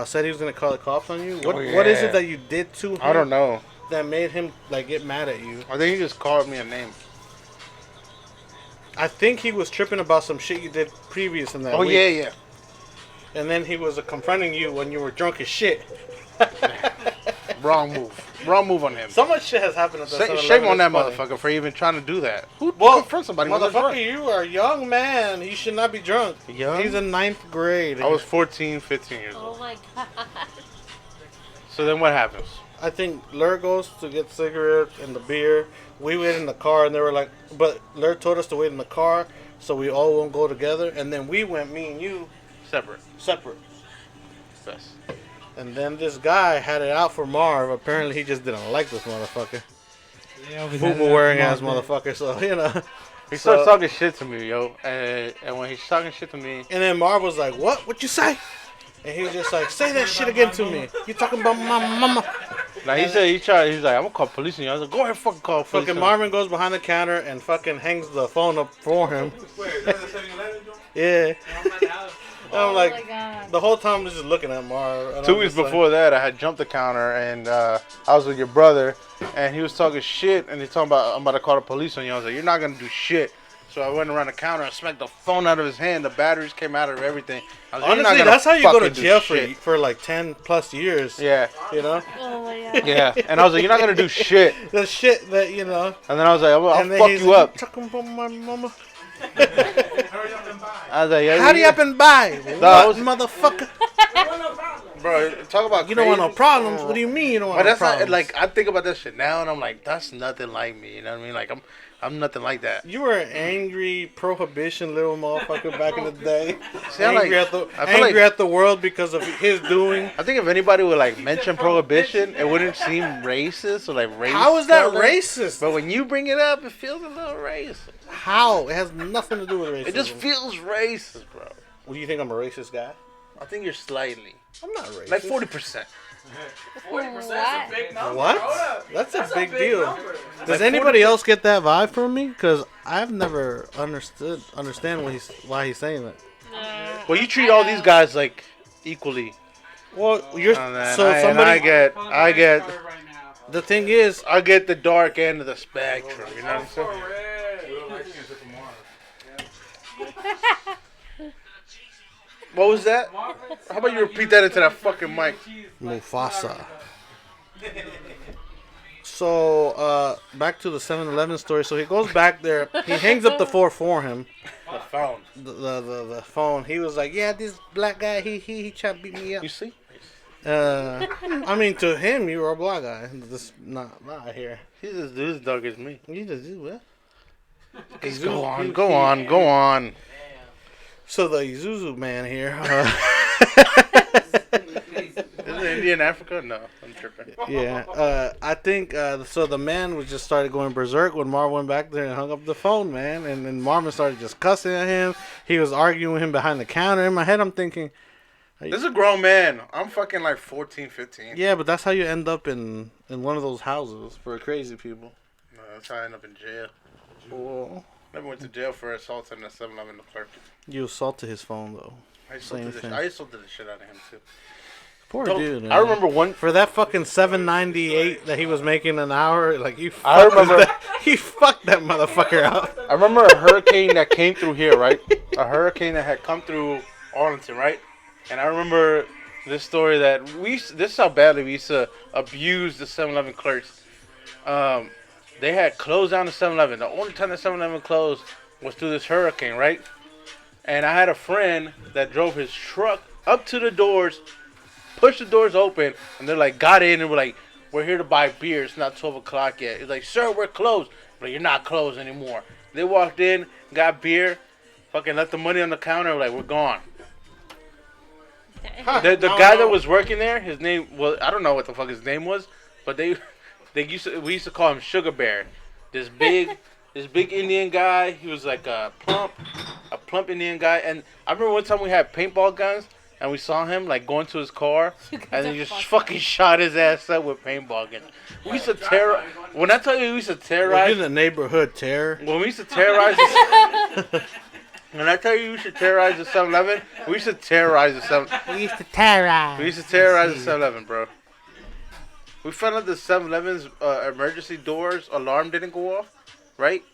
Speaker 1: said he was gonna call the cops on you? What is it that you did to him?
Speaker 2: I don't know.
Speaker 1: That made him like get mad at you.
Speaker 2: I think he just called me a name.
Speaker 1: I think he was tripping about some shit you did previous in that week.
Speaker 2: Yeah.
Speaker 1: And then he was confronting you when you were drunk as shit.
Speaker 2: Wrong move on him.
Speaker 1: So much shit has happened at the 7-Eleven.
Speaker 2: Shame on that
Speaker 1: Funny.
Speaker 2: motherfucker for even trying to do that. Who confront somebody when they're
Speaker 1: motherfucker,
Speaker 2: drunk?
Speaker 1: you are a young man. You should not be drunk.
Speaker 2: Young?
Speaker 1: He's in 9th grade.
Speaker 2: I was 14, 15 years
Speaker 4: Oh
Speaker 2: old.
Speaker 4: my god.
Speaker 2: So then what happens?
Speaker 1: I think Lur goes to get cigarettes and the beer. We wait in the car, and they were like, but Lur told us to wait in the car, so we all won't go together. And then we went, me and you,
Speaker 2: Separate.
Speaker 1: separate. And then this guy had it out for Marv. Apparently, he just didn't like this motherfucker.
Speaker 6: Yeah,
Speaker 1: Fubu wearing ass motherfucker, so, you know.
Speaker 2: He starts talking shit to me, yo. And when he's talking shit to me...
Speaker 1: And then Marv was like, what? What you say? And he was just like, say that shit again to me. You talking about my mama.
Speaker 2: Like he said, he's like, I'm gonna call police on you. I was like, go ahead, fucking call police.
Speaker 1: Fucking Marvin goes behind the counter and fucking hangs the phone up for him.
Speaker 5: Wait, is that the 7-Eleven joint?
Speaker 1: Yeah. I'm like,
Speaker 4: my God.
Speaker 1: the whole time I was just looking at Marv. And
Speaker 2: 2
Speaker 1: I'm
Speaker 2: weeks
Speaker 1: just like,
Speaker 2: before that, I had jumped the counter and I was with your brother, and he was talking shit, and he's talking about, I'm about to call the police on you. I was like, you're not gonna do shit. So I went around the counter and smacked the phone out of his hand. The batteries came out of everything. I was like, "You're not
Speaker 1: honestly,
Speaker 2: gonna
Speaker 1: that's how you go to
Speaker 2: fucking do
Speaker 1: jail
Speaker 2: shit."
Speaker 1: for like 10 plus years.
Speaker 2: Yeah,
Speaker 1: You know?
Speaker 4: Oh my god.
Speaker 2: yeah. And I was like, you're not gonna do shit.
Speaker 1: The shit that, you know.
Speaker 2: And then I was like, I'll
Speaker 1: And then
Speaker 2: fuck
Speaker 1: he's
Speaker 2: you
Speaker 1: like,
Speaker 2: up.
Speaker 1: Talking about my mama.
Speaker 5: Hurry up and buy.
Speaker 2: I was like, yeah,
Speaker 1: Hurry up and buy.
Speaker 2: I
Speaker 1: What,
Speaker 2: was-
Speaker 1: motherfucker?
Speaker 2: bro, talk about
Speaker 1: You don't want no
Speaker 2: crazy.
Speaker 1: problems. What do you mean you don't want
Speaker 2: But
Speaker 1: no
Speaker 2: that's
Speaker 1: problems?
Speaker 2: not like I think about that shit now, and I'm like, that's nothing like me. You know what I mean? Like I'm nothing like that.
Speaker 1: You were an angry prohibition little motherfucker back in the day.
Speaker 2: See, I
Speaker 1: angry
Speaker 2: like-
Speaker 1: at the
Speaker 2: I feel like-
Speaker 1: at the world because of his doing.
Speaker 2: I think if anybody would like mention prohibition, it wouldn't seem racist or like racist.
Speaker 1: How is that racist?
Speaker 2: But when you bring it up, it feels a little racist.
Speaker 1: How? It has nothing to do with racism.
Speaker 2: It just feels racist, bro.
Speaker 1: Well, you think I'm a racist guy?
Speaker 2: I think you're slightly
Speaker 1: I'm not racist.
Speaker 2: like 40%.
Speaker 3: 40% is a big number.
Speaker 1: What?
Speaker 3: Hold up.
Speaker 1: That's a big deal.
Speaker 3: number.
Speaker 1: Does
Speaker 2: Like
Speaker 1: anybody else get that vibe from me? Because I've never understand why he's saying that.
Speaker 2: Well, you treat all these guys like equally.
Speaker 1: Well, you're
Speaker 2: And then
Speaker 1: so
Speaker 2: and
Speaker 1: somebody.
Speaker 2: I get
Speaker 1: The thing is,
Speaker 2: I get the dark end of the spectrum. You know what I'm saying? What was that? How about you repeat that into that fucking mic?
Speaker 1: Mufasa. So, back to the 7-Eleven story. So he goes back there. He hangs up the phone for him.
Speaker 2: The phone.
Speaker 1: The phone. He was like, "Yeah, this black guy. He tried to beat me up."
Speaker 2: You see?
Speaker 1: I mean, to him, you were a black guy. This not here.
Speaker 2: He's as dark as me.
Speaker 1: You just do what?
Speaker 2: Go on.
Speaker 1: So the Isuzu man here.
Speaker 2: Is it Indian Africa? No, I'm tripping.
Speaker 1: Yeah, I think so. The man was just started going berserk when Marv went back there and hung up the phone, man. And then Marvin started just cussing at him. He was arguing with him behind the counter. In my head, I'm thinking,
Speaker 2: This is a grown man. I'm fucking like 14, 15.
Speaker 1: yeah, but that's how you end up in one of those houses for crazy people.
Speaker 2: No, that's how I end up in jail.
Speaker 1: Well,
Speaker 2: Never went to jail for assaulting a 7-Eleven clerk.
Speaker 1: you assaulted his phone though.
Speaker 2: I
Speaker 1: Same
Speaker 2: assaulted,
Speaker 1: thing.
Speaker 2: I assaulted the shit out of him too.
Speaker 1: Poor
Speaker 2: Don't-
Speaker 1: dude. Man.
Speaker 2: I remember one.
Speaker 1: for that fucking $7.98 that he was making an hour. Like you,
Speaker 2: I remember-
Speaker 1: he fucked that motherfucker up.
Speaker 2: I remember a hurricane that came through here, right? A hurricane that had come through Arlington, right? And I remember this story that this is how badly we used to abuse the 7-Eleven clerks. They had closed down the 7-Eleven. The only time the 7-Eleven closed was through this hurricane, right? And I had a friend that drove his truck up to the doors, pushed the doors open, and they're like, got in, and we're like, we're here to buy beer. It's not 12 o'clock yet. He's like, sir, we're closed. But like, you're not closed anymore. They walked in, got beer, fucking left the money on the counter, like, we're gone. The guy that was working there, his name was, I don't know what the fuck his name was, but we used to call him Sugar Bear. This big Indian guy. He was like a plump Indian guy. And I remember one time we had paintball guns, and we saw him like going to his car, and he just fucking shot his ass up with paintball guns. We used to terrorize. When I tell you we used to terrorize,
Speaker 1: we're in the neighborhood terror.
Speaker 2: When we used to terrorize. When I tell you we should terrorize the 7-Eleven, we used to terrorize the 7-Eleven.
Speaker 6: We used to terrorize.
Speaker 2: We used to terrorize the 7-Eleven, bro. We found out the 7-Eleven's emergency doors alarm didn't go off, right?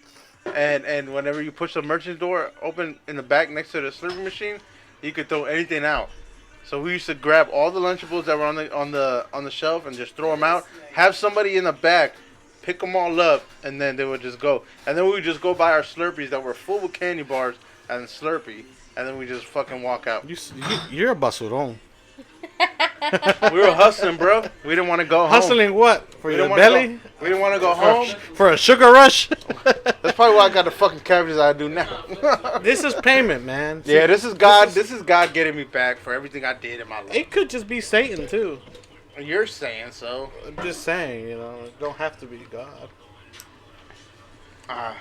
Speaker 2: And whenever you push the emergency door open in the back next to the slurping machine, you could throw anything out. So we used to grab all the Lunchables that were on the shelf and just throw them out. Have somebody in the back pick them all up, and then they would just go. And then we would just go buy our Slurpees that were full with candy bars and Slurpee, and then we just fucking walk out.
Speaker 1: You're a basurón.
Speaker 2: We were hustling, bro. We didn't want to go home.
Speaker 1: Hustling what? For your belly?
Speaker 2: We didn't want to go home.
Speaker 1: For a sugar rush?
Speaker 2: That's probably why I got the fucking cavities I do now.
Speaker 1: This is payment, man.
Speaker 2: Yeah, this is God. This is God getting me back for everything I did in my life.
Speaker 1: It could just be Satan, too.
Speaker 2: You're saying so.
Speaker 1: I'm just saying, you know. It don't have to be God.
Speaker 2: I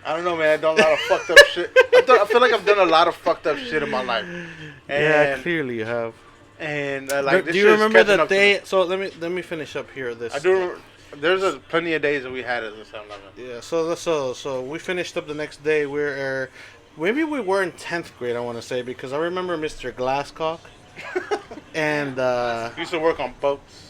Speaker 2: don't know, man. I've done a lot of fucked up shit. I feel like I've done a lot of fucked up shit in my life. And,
Speaker 1: yeah, clearly you have.
Speaker 2: And like,
Speaker 1: do you remember the day? So let me finish up here.
Speaker 2: I do remember. There's plenty of days that we had at the 7-Eleven.
Speaker 1: Yeah. So we finished up the next day. Maybe we were in 10th grade. I want to say because I remember Mr. Glasscock. And
Speaker 2: he used to work on boats.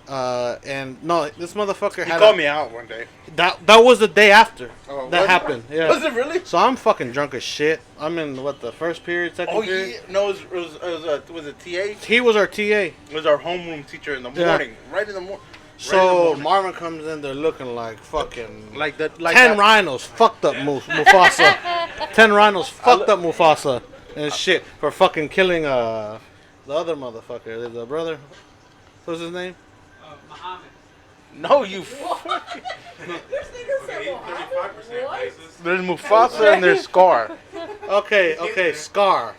Speaker 1: And no, this motherfucker
Speaker 2: he called me out one day.
Speaker 1: That was the day after that happened. Yeah.
Speaker 2: Was it really?
Speaker 1: So I'm fucking drunk as shit. I'm in the first period, second period.
Speaker 2: Yeah. No, it was a TA.
Speaker 1: He was our TA.
Speaker 2: It was our homeroom teacher in the morning, right in the morning.
Speaker 1: So Marvin comes in there looking like fucking
Speaker 2: 10
Speaker 1: rhinos fucked up Mufasa. 10 rhinos fucked up Mufasa and shit for fucking killing the other motherfucker, the brother. What's his name?
Speaker 7: Muhammad.
Speaker 2: No, you. There's Mufasa and there's Scar.
Speaker 1: Okay, Scar.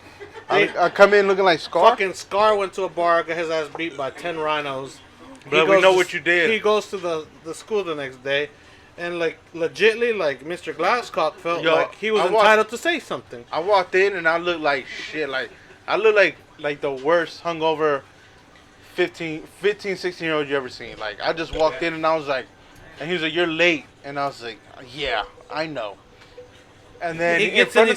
Speaker 2: I come in looking like Scar.
Speaker 1: Fucking Scar went to a bar, got his ass beat by 10 rhinos.
Speaker 2: But we know what you did.
Speaker 1: He goes to the school the next day, and like legitly, like Mr. Glasscock felt like he was entitled to say something.
Speaker 2: I walked in and I looked like shit. Like I looked like the worst hungover 15, 16-year-old you ever seen. Like I just walked in and I was like, and he was like, "You're late," and I was like, "Yeah, I know." And then
Speaker 1: he sits in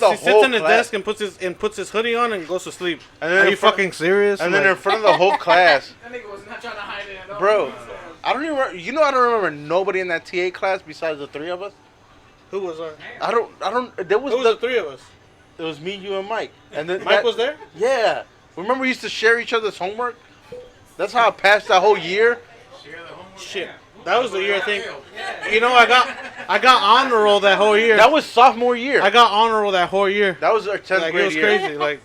Speaker 1: his desk and puts his hoodie on and goes to sleep. And then are you fucking serious?
Speaker 2: And then in front of the whole class.
Speaker 3: That nigga was not trying to hide it at all.
Speaker 2: Bro, I don't even. You know, I don't remember nobody in that TA class besides the three of us.
Speaker 1: Who was there?
Speaker 2: I don't. There was
Speaker 1: the three of us.
Speaker 2: It was me, you, and Mike. And then
Speaker 1: Mike was there.
Speaker 2: Yeah. Remember, we used to share each other's homework. That's how I passed that whole year.
Speaker 1: Shit. That was the year thing. You know, I got honor roll that whole year.
Speaker 2: That was sophomore year.
Speaker 1: I got honor roll that whole year.
Speaker 2: That was our 10th grade year.
Speaker 1: It was crazy. Like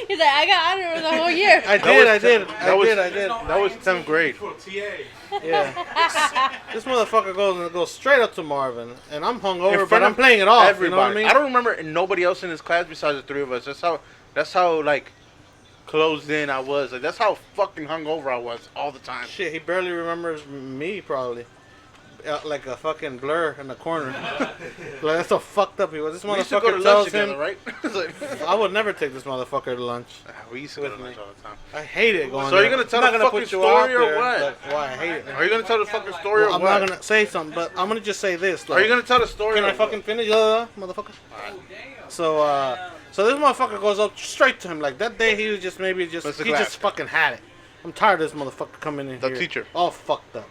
Speaker 4: he's like, I got honor roll the whole year.
Speaker 1: I did.
Speaker 2: That was 10th grade.
Speaker 1: Yeah. This motherfucker goes straight up to Marvin, and I'm hungover, but I'm playing it off.
Speaker 2: Everybody.
Speaker 1: You know what I mean?
Speaker 2: I don't remember nobody else in his class besides the three of us. That's how like closed in I was. Like that's how fucking hungover I was all the time.
Speaker 1: Shit, he barely remembers me probably. Like a fucking blur in the corner. Like that's so fucked up he was. This motherfucker tells him,
Speaker 2: right?
Speaker 1: I would never take this motherfucker to lunch.
Speaker 2: We used to go to lunch all the time.
Speaker 1: I hate it going.
Speaker 2: So are you gonna tell the fucking story or what?
Speaker 1: Why I hate it.
Speaker 2: Are you gonna tell the fucking story or what?
Speaker 1: I'm not gonna say something, but I'm gonna just say this.
Speaker 2: Are you gonna tell the story?
Speaker 1: Can I fucking finish, motherfucker? So this motherfucker goes up straight to him. Like that day, he was just just fucking had it. I'm tired of this motherfucker coming in here.
Speaker 2: The teacher.
Speaker 1: All fucked up.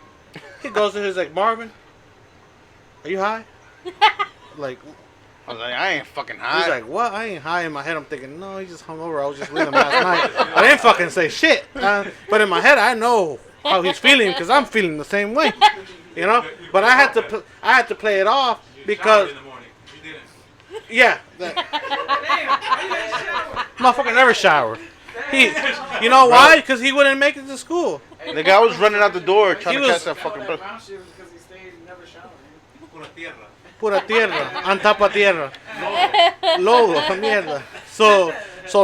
Speaker 1: He goes in, he's like, Marvin, are you high? Like,
Speaker 2: I was like, I ain't fucking high.
Speaker 1: He's like, what? I ain't high. In my head, I'm thinking, no, he just hung over. I was just with him last night. I didn't fucking say shit. But in my head, I know how he's feeling because I'm feeling the same way. You know? But I had to play it off because... Yeah. Motherfucker never showered. You know why? Because he wouldn't make it to school.
Speaker 2: The guy was running out the door trying to catch that fucking...
Speaker 1: Pura tierra, on top of tierra. Lodo, mierda. So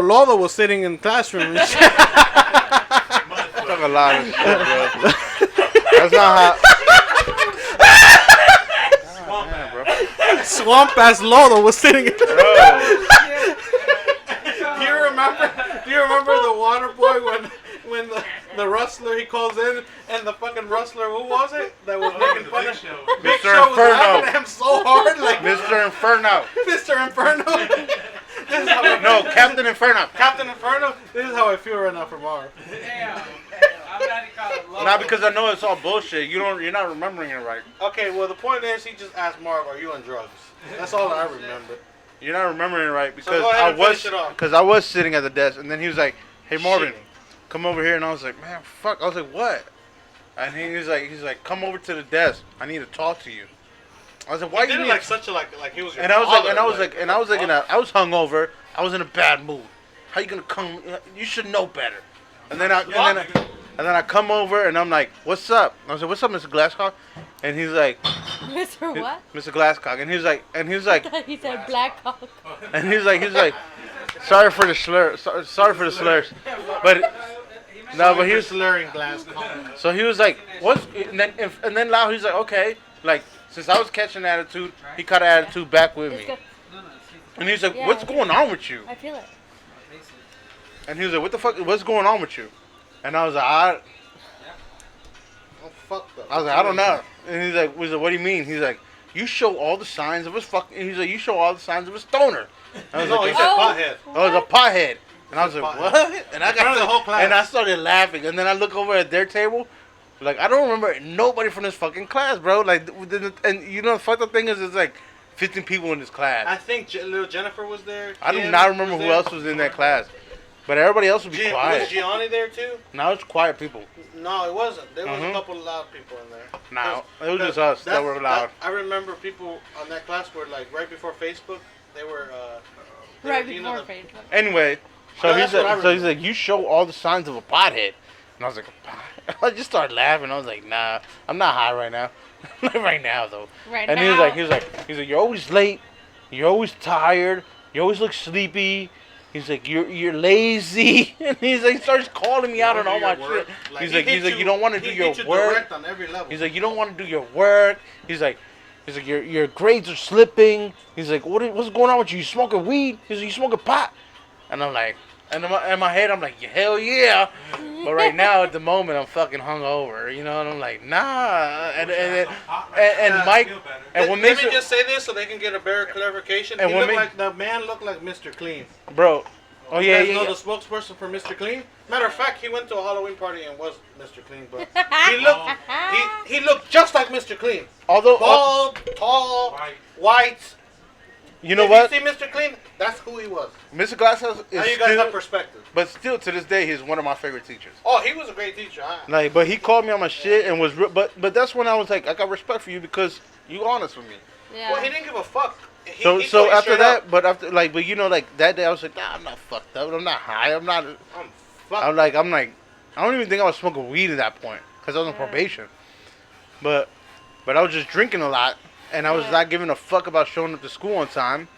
Speaker 1: Lodo was sitting in the classroom and shit.
Speaker 2: Talk a lot of shit, bro. That's not how... bro.
Speaker 1: Swamp ass Lodo was sitting in Do you remember the water boy when the rustler, he calls in, and the fucking rustler, who was it that was making fun of him? Big Show was laughing at him so hard, like
Speaker 2: Mr. Inferno.
Speaker 1: Mr. Inferno. This is how
Speaker 2: Captain Inferno.
Speaker 1: Captain Inferno. This is how I feel right now for Marv.
Speaker 3: Damn. I'm glad he called it Lodo.
Speaker 2: Not because I know it's all bullshit. You're not remembering it right.
Speaker 1: Okay, well the point is he just asked Marv, "Are you on drugs?" That's all I remember.
Speaker 2: You're not remembering it right because
Speaker 1: So go ahead and finish it off.
Speaker 2: I was sitting at the desk and then he was like, "Hey Marvin, come over here," and I was like, "Man, fuck!" I was like, "What?" And he's like, "Come over to the desk. I need to talk to you." I was like, "Why?"
Speaker 1: He did it like such a like he was your
Speaker 2: and I was
Speaker 1: father,
Speaker 2: like, I was hungover. I was in a bad mood. How you gonna come? You should know better. And then I come over and I'm like, "What's up?" I was like, "What's up, Mr. Glasscock?" And he's like,
Speaker 4: Mr. What?
Speaker 2: Mr. Glasscock. And he's like,
Speaker 4: He said black cock.
Speaker 2: and he's like, sorry for the slur, sorry for the slurs, but no, but he was
Speaker 1: slurring glass.
Speaker 2: So he was like, "What's?" And then now he's like, "Okay," like since I was catching attitude, he caught an attitude back with me. And he's like,
Speaker 4: Yeah,
Speaker 2: "What's going on with you?"
Speaker 4: I feel it.
Speaker 2: And he was like, "What the fuck? What's going on with you?" And I was like, I don't know. And he's like, "What do you mean?" He's like, "You show all the signs of a fucking." He's like, "You show all the signs of a stoner." And I was like,
Speaker 1: he said pothead.
Speaker 2: "Oh, it was a pothead." And I was like, "What?" And I got
Speaker 1: the whole class.
Speaker 2: And I started laughing. And then I look over at their table. Like, I don't remember nobody from this fucking class, bro. Like, and you know, the fucked up thing is, it's like 15 people in this class.
Speaker 1: I think little Jennifer was there.
Speaker 2: I do not remember who else was in that class. But everybody else would be quiet.
Speaker 1: Was Gianni there too?
Speaker 2: No, it's quiet people.
Speaker 1: No, it wasn't. There was a couple of loud people in there.
Speaker 2: No, it was just us that were loud.
Speaker 1: I remember people on that class were like right before Facebook. They were
Speaker 4: Right before Facebook.
Speaker 2: Anyway, so
Speaker 1: Yeah,
Speaker 2: he's like, "You show all the signs of a pothead," and I was like, I just started laughing. I was like, "Nah, I'm not high right now, not right now though." And he was like, "You're always late. You're always tired. You always look sleepy." He's like, you're lazy, and he starts calling me out on all my shit. He's like, you don't want to do your work.
Speaker 1: On every level.
Speaker 2: He's like, you don't want to do your work. He's like, your grades are slipping. He's like, what's going on with you? You smoking weed? He's like, you smoking pot? And I'm like, and in my head, I'm like, hell yeah. But right now, at the moment, I'm fucking hungover, you know, and I'm like, nah. And Mike, and what makes
Speaker 1: let me just say this so they can get a better clarification.
Speaker 2: And
Speaker 1: the man looked like Mr. Clean.
Speaker 2: Bro. Oh yeah,
Speaker 1: you know the spokesperson for Mr. Clean? Matter of fact, he went to a Halloween party and was Mr. Clean, but he looked just like Mr. Clean.
Speaker 2: Although
Speaker 1: bald, tall, white.
Speaker 2: You know what?
Speaker 1: You see Mr. Clean? That's who he was.
Speaker 2: Mr. Glasshouse is
Speaker 1: now you guys have perspective.
Speaker 2: But still, to this day, he's one of my favorite teachers.
Speaker 1: Oh, he was a great teacher.
Speaker 2: Like, but he called me on my shit and was, but that's when I was like, I got respect for you because you honest with me.
Speaker 4: Yeah.
Speaker 1: Well, he didn't give a fuck.
Speaker 2: So after that, but you know, like that day, I was like, nah, I'm not fucked up. I'm not high. I'm fucked. I'm like, I don't even think I was smoking weed at that point because I was on probation. But I was just drinking a lot. And I was not giving a fuck about showing up to school on time.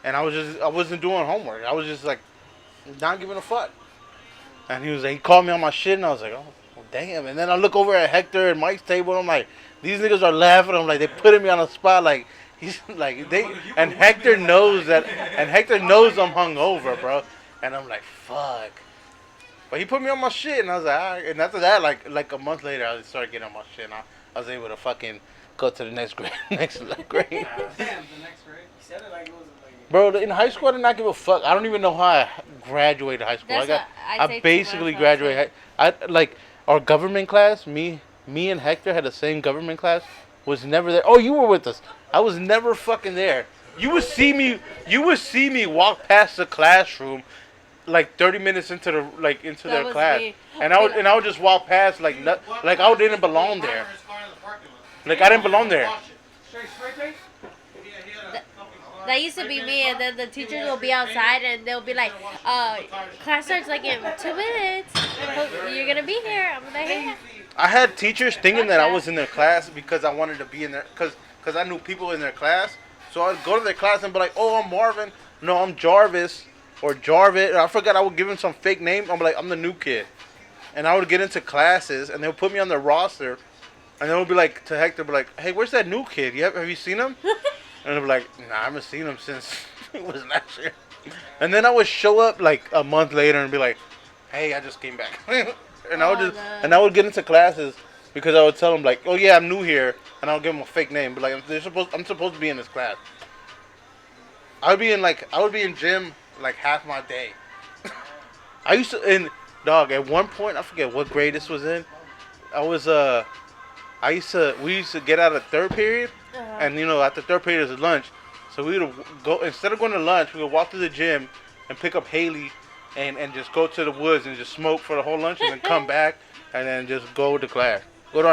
Speaker 2: And I wasn't doing homework. I was just like, not giving a fuck. And he called me on my shit and I was like, oh, well, damn. And then I look over at Hector and Mike's table and I'm like, these niggas are laughing. I'm like, they putting me on the spot. Like, he's like, and Hector knows I'm hungover, bro. And I'm like, fuck. But he put me on my shit and I was like, all right. And after that, like a month later, I started getting on my shit and I was able to fucking go to the next grade.
Speaker 3: Damn, the next grade. You said it like it was like.
Speaker 2: Bro, in high school, I did not give a fuck. I don't even know how I graduated high school. I basically graduated. Like our government class. Me and Hector had the same government class. Was never there. Oh, you were with us. I was never fucking there. You would see me walk past the classroom, like 30 minutes into their class,
Speaker 4: me.
Speaker 2: and I would just walk past like I didn't belong there. Like I didn't belong there.
Speaker 4: That used to be me, and then the teachers will be outside, and they'll be like, class starts like in 2 minutes. You're gonna be here. I'm like, hey.
Speaker 2: I had teachers thinking that I was in their class because I wanted to be in there, because I knew people in their class. So I'd go to their class and be like, oh, I'm Marvin. No, I'm Jarvis or Jarvis. I forgot I would give him some fake name. I'm like, I'm the new kid. And I would get into classes, and they would put me on their roster. And they would be like, to Hector, be like, hey, where's that new kid? Have you seen him? And I'd be like, nah, I haven't seen him since it was last year. And then I would show up like a month later and be like, hey, I just came back. And I would get into classes because I would tell them like, oh yeah, I'm new here, and I would give them a fake name, but like I'm supposed to be in this class. I would be in gym like half my day. I used to at one point, I forget what grade this was in. We used to get out of third period, and at the third period is lunch, so we would go, instead of going to lunch, we would walk to the gym and pick up Haley, and just go to the woods and just smoke for the whole lunch, and then come back and then just go to our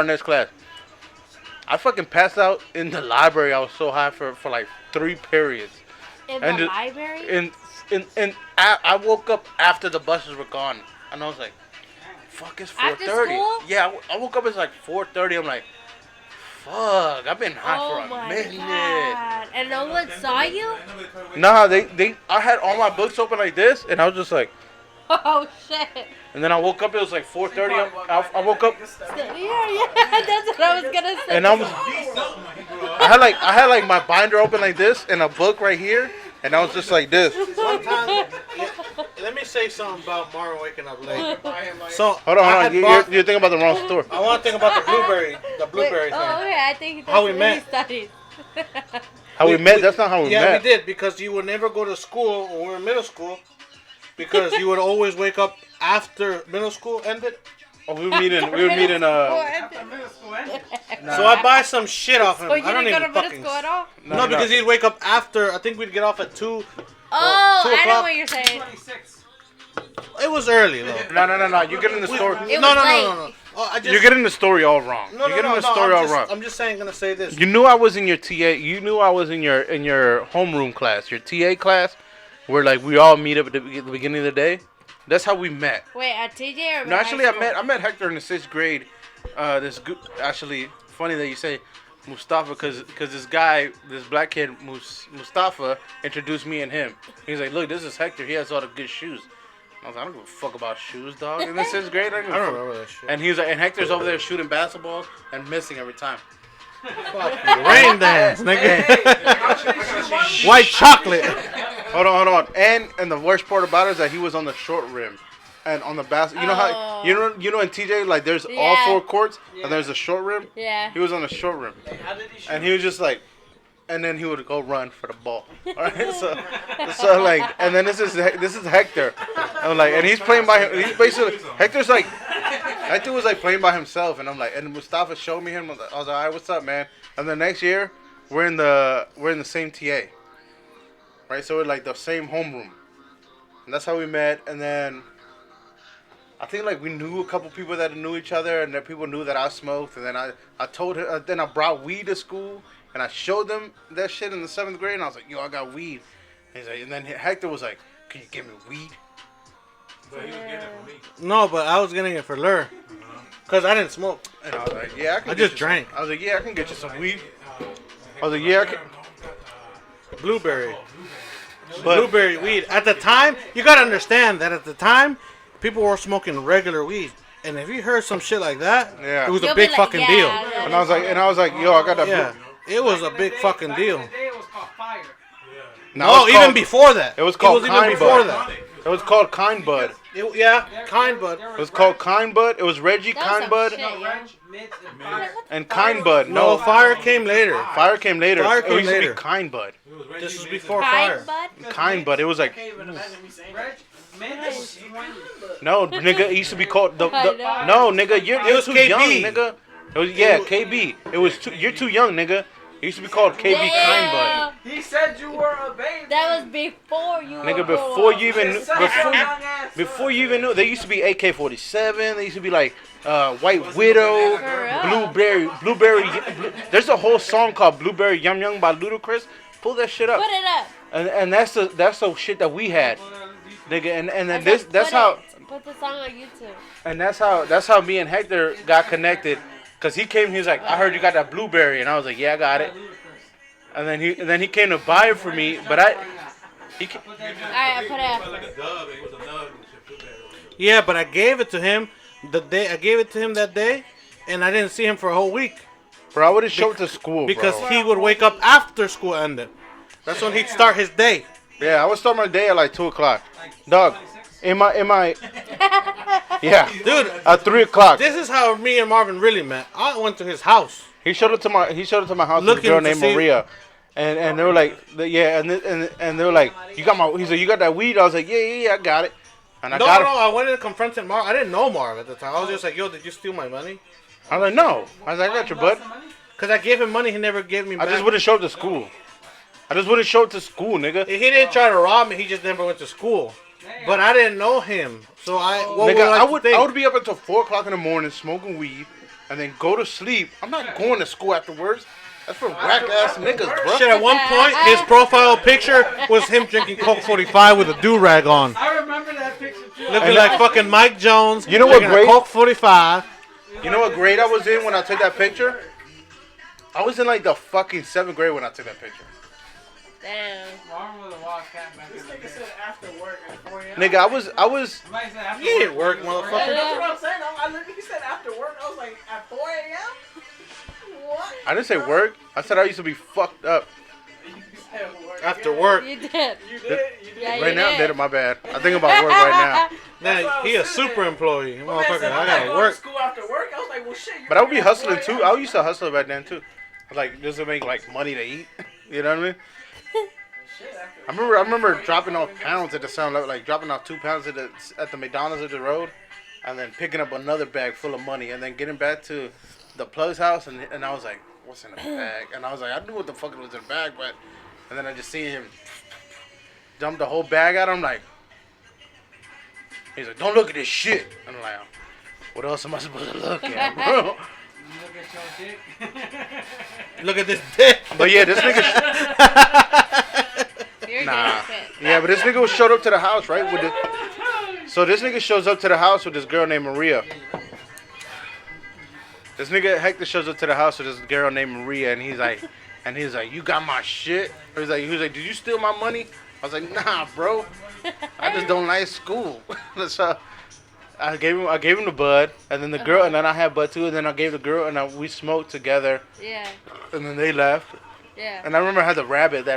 Speaker 2: next class. I fucking passed out in the library. I was so high for like 3 periods.
Speaker 4: In the library?
Speaker 2: I woke up after the buses were gone, and I was like, fuck, it's 4:30.
Speaker 4: After school?
Speaker 2: Yeah, I woke up, it's like 4:30. I'm like, fuck, I've been high for a minute.
Speaker 4: God. And no one saw you?
Speaker 2: Nah, I had all my books open like this, and I was just like,
Speaker 4: oh shit.
Speaker 2: And then I woke up, it was like 4:30. I woke up.
Speaker 4: Yeah, that's what I was gonna say.
Speaker 2: And I had like my binder open like this, and a book right here, and I was just like this.
Speaker 1: One time, let me say something about Marvin waking up late. So
Speaker 2: hold on. You're thinking about the wrong story.
Speaker 1: I want to think about the blueberry thing.
Speaker 4: Oh, okay. I think that's
Speaker 1: how we met.
Speaker 2: How we met? That's not how we met.
Speaker 1: Yeah, we did, because you would never go to school when we were in middle school, because you would always wake up after middle school ended.
Speaker 2: Oh, we would meet in.
Speaker 1: So I buy some shit off him.
Speaker 4: So you
Speaker 1: I don't
Speaker 4: didn't go
Speaker 1: even
Speaker 4: to middle school at all?
Speaker 1: No, because he'd wake up after. I think we'd get off at 2. 2
Speaker 4: I know what you're saying.
Speaker 1: It was early though.
Speaker 2: No. You're getting the story.
Speaker 1: No.
Speaker 2: You're getting the story all wrong.
Speaker 1: No,
Speaker 2: You're getting the story all wrong.
Speaker 1: I'm just gonna say this.
Speaker 2: You knew I was in your TA. You knew I was in your homeroom class, your TA class, where like we all meet up at the beginning of the day. That's how we met.
Speaker 4: Wait, at TJ or
Speaker 2: no? Actually, I met Hector in the 6th grade. Actually, funny that you say Mustafa, because this guy, this black kid Mustafa, introduced me and him. He's like, look, this is Hector. He has all the good shoes. I was like, I don't give a fuck about shoes, dog. In the 6th grade, I don't
Speaker 1: remember that shit.
Speaker 2: And he was like, and Hector's over there shooting basketballs and missing every time.
Speaker 1: Fuck you. Rain dance, nigga. White chocolate.
Speaker 2: Hold on. And the worst part about it is that he was on the short rim. And on the basket, you know how you know in TJ, like there's all 4 courts and there's a short rim.
Speaker 4: Yeah.
Speaker 2: He was on the short rim, and he was just like, and then he would go run for the ball. All right, so like, and then this is Hector. I'm like, and he's playing by him. He's basically Hector was like playing by himself, and I'm like, and Mustafa showed me him. I was like, all right, what's up, man? And the next year, we're in the same TA, right? So we're like the same homeroom, and that's how we met. And then I think like we knew a couple people that knew each other, and then people knew that I smoked. And then I told her. Then I brought weed to school, and I showed them that shit in the 7th grade. And I was like, yo, I got weed. And he's like, and then Hector was like, can you give me weed?
Speaker 5: But he was getting it for me.
Speaker 1: No, but I was getting it for Lur, cause I didn't smoke.
Speaker 2: And I was like, yeah, I
Speaker 1: just drank.
Speaker 2: I was like, yeah, I can get you some weed. I was like, yeah, I can.
Speaker 1: Blueberry weed. At the time, you gotta understand that at the time, people were smoking regular weed, and if you heard some shit like that, it was a big fucking deal.
Speaker 2: And I was like, yo, I got that.
Speaker 1: Yeah, it was a big fucking deal.
Speaker 3: It was called fire.
Speaker 1: No, even before that.
Speaker 2: It was called Kind Bud.
Speaker 1: That.
Speaker 2: It was called Kind Bud.
Speaker 1: Kind Bud.
Speaker 2: It was called Kind Bud. It was Reggie Kind Bud and Kind Bud.
Speaker 1: No, Fire came later.
Speaker 2: It used to be Kind Bud.
Speaker 1: This was before Fire.
Speaker 2: Kind Bud. It was like. No, nigga, it used to be called no, nigga, you're too young, nigga. It was KB. It was you're too young, nigga. He used to be called KB Kindbud.
Speaker 3: He said you were a baby.
Speaker 4: That was before you.
Speaker 2: Nigga,
Speaker 4: were
Speaker 2: before you even
Speaker 3: Young
Speaker 2: before you even knew, there used to be AK-47. There used to be like White Widow, Blueberry. There's a whole song called Blueberry Yum Yum by Ludacris. Pull that shit up.
Speaker 4: Put it up.
Speaker 2: And that's the shit that we had, nigga. And then that's how.
Speaker 4: Put the song on YouTube.
Speaker 2: And that's how me and Hector got connected. Cause he came, he was like, I heard you got that blueberry, and I was like, yeah, I got it. And then he came to buy it for me, but
Speaker 4: Alright, I put it up.
Speaker 1: Yeah, but I gave it to him that day, and I didn't see him for a whole week.
Speaker 2: Bro, I would have showed it to school,
Speaker 1: because he would wake up after school ended. That's when he'd start his day.
Speaker 2: Yeah, I would start my day at like 2:00. Dog, in my yeah,
Speaker 1: dude,
Speaker 2: at 3:00.
Speaker 1: This is how me and Marvin really met. I went to his house.
Speaker 2: He showed up to my house with a girl named Maria, and they were like, yeah, and they were like, you got my. He's like, you got that weed? I was like, yeah, I got it. And
Speaker 1: I went in confronting Marv. I didn't know Marv at the time. I was just like, yo, did you steal my money?
Speaker 2: I was like, no. I was like, I got your bud.
Speaker 1: Cause I gave him money, he never gave me back.
Speaker 2: I just would have showed up to school. Nigga.
Speaker 1: He didn't try to rob me. He just never went to school. But I didn't know him, so I
Speaker 2: would be up until 4:00 in the morning smoking weed, and then go to sleep. I'm not going to school afterwards. That's for whack ass niggas, bro.
Speaker 1: Shit, at one point, his profile picture was him drinking Coke 45 with a do-rag on.
Speaker 3: I remember that picture too.
Speaker 1: Looking like fucking Mike Jones.
Speaker 2: You know what grade?
Speaker 1: Coke 45.
Speaker 2: You know what grade I was in when I took that picture? I was in like the fucking 7th grade when I took that picture.
Speaker 4: Damn.
Speaker 3: This nigga said after work at 4 a.m.
Speaker 2: Nigga, I was.
Speaker 1: You didn't work, motherfucker.
Speaker 3: That's what I'm saying. I literally said after work. I was like, at 4 a.m.? What?
Speaker 2: I didn't say work. I said I used to be fucked up.
Speaker 3: You said work.
Speaker 1: After work.
Speaker 4: You did.
Speaker 3: You did.
Speaker 4: Yeah,
Speaker 2: Right now, I'm dead. My bad. I think about work right now.
Speaker 1: Man, he a super employee. Motherfucker,
Speaker 3: I
Speaker 1: gotta work.
Speaker 3: To school after work. I was like, well, shit.
Speaker 2: But I would be hustling too. I used to hustle back then too. Like just to make like money to eat. You know what I mean? I remember dropping off pounds at the sound like dropping off 2 pounds at the McDonald's at the road, and then picking up another bag full of money, and then getting back to the plug's house, and I was like, what's in the bag? And I was like, I knew what the fuck was in the bag, but and then I just seen him dump the whole bag out. I'm like, he's like, don't look at this shit. And I'm like, what else am I supposed to look at, bro?
Speaker 3: Look at your dick.
Speaker 1: Look at this dick.
Speaker 2: But yeah, this nigga. Nah. Yeah, but this nigga showed up to the house, right? So this nigga shows up to the house with this girl named Maria. This nigga Hector shows up to the house with this girl named Maria, and he's like, you got my shit? He was like, did you steal my money? I was like, nah, bro. I just don't like school. So I gave him the bud, and then the girl, and then I had bud too, and then I gave the girl, and we smoked together.
Speaker 4: Yeah.
Speaker 2: And then they left.
Speaker 4: Yeah.
Speaker 2: And I remember I had that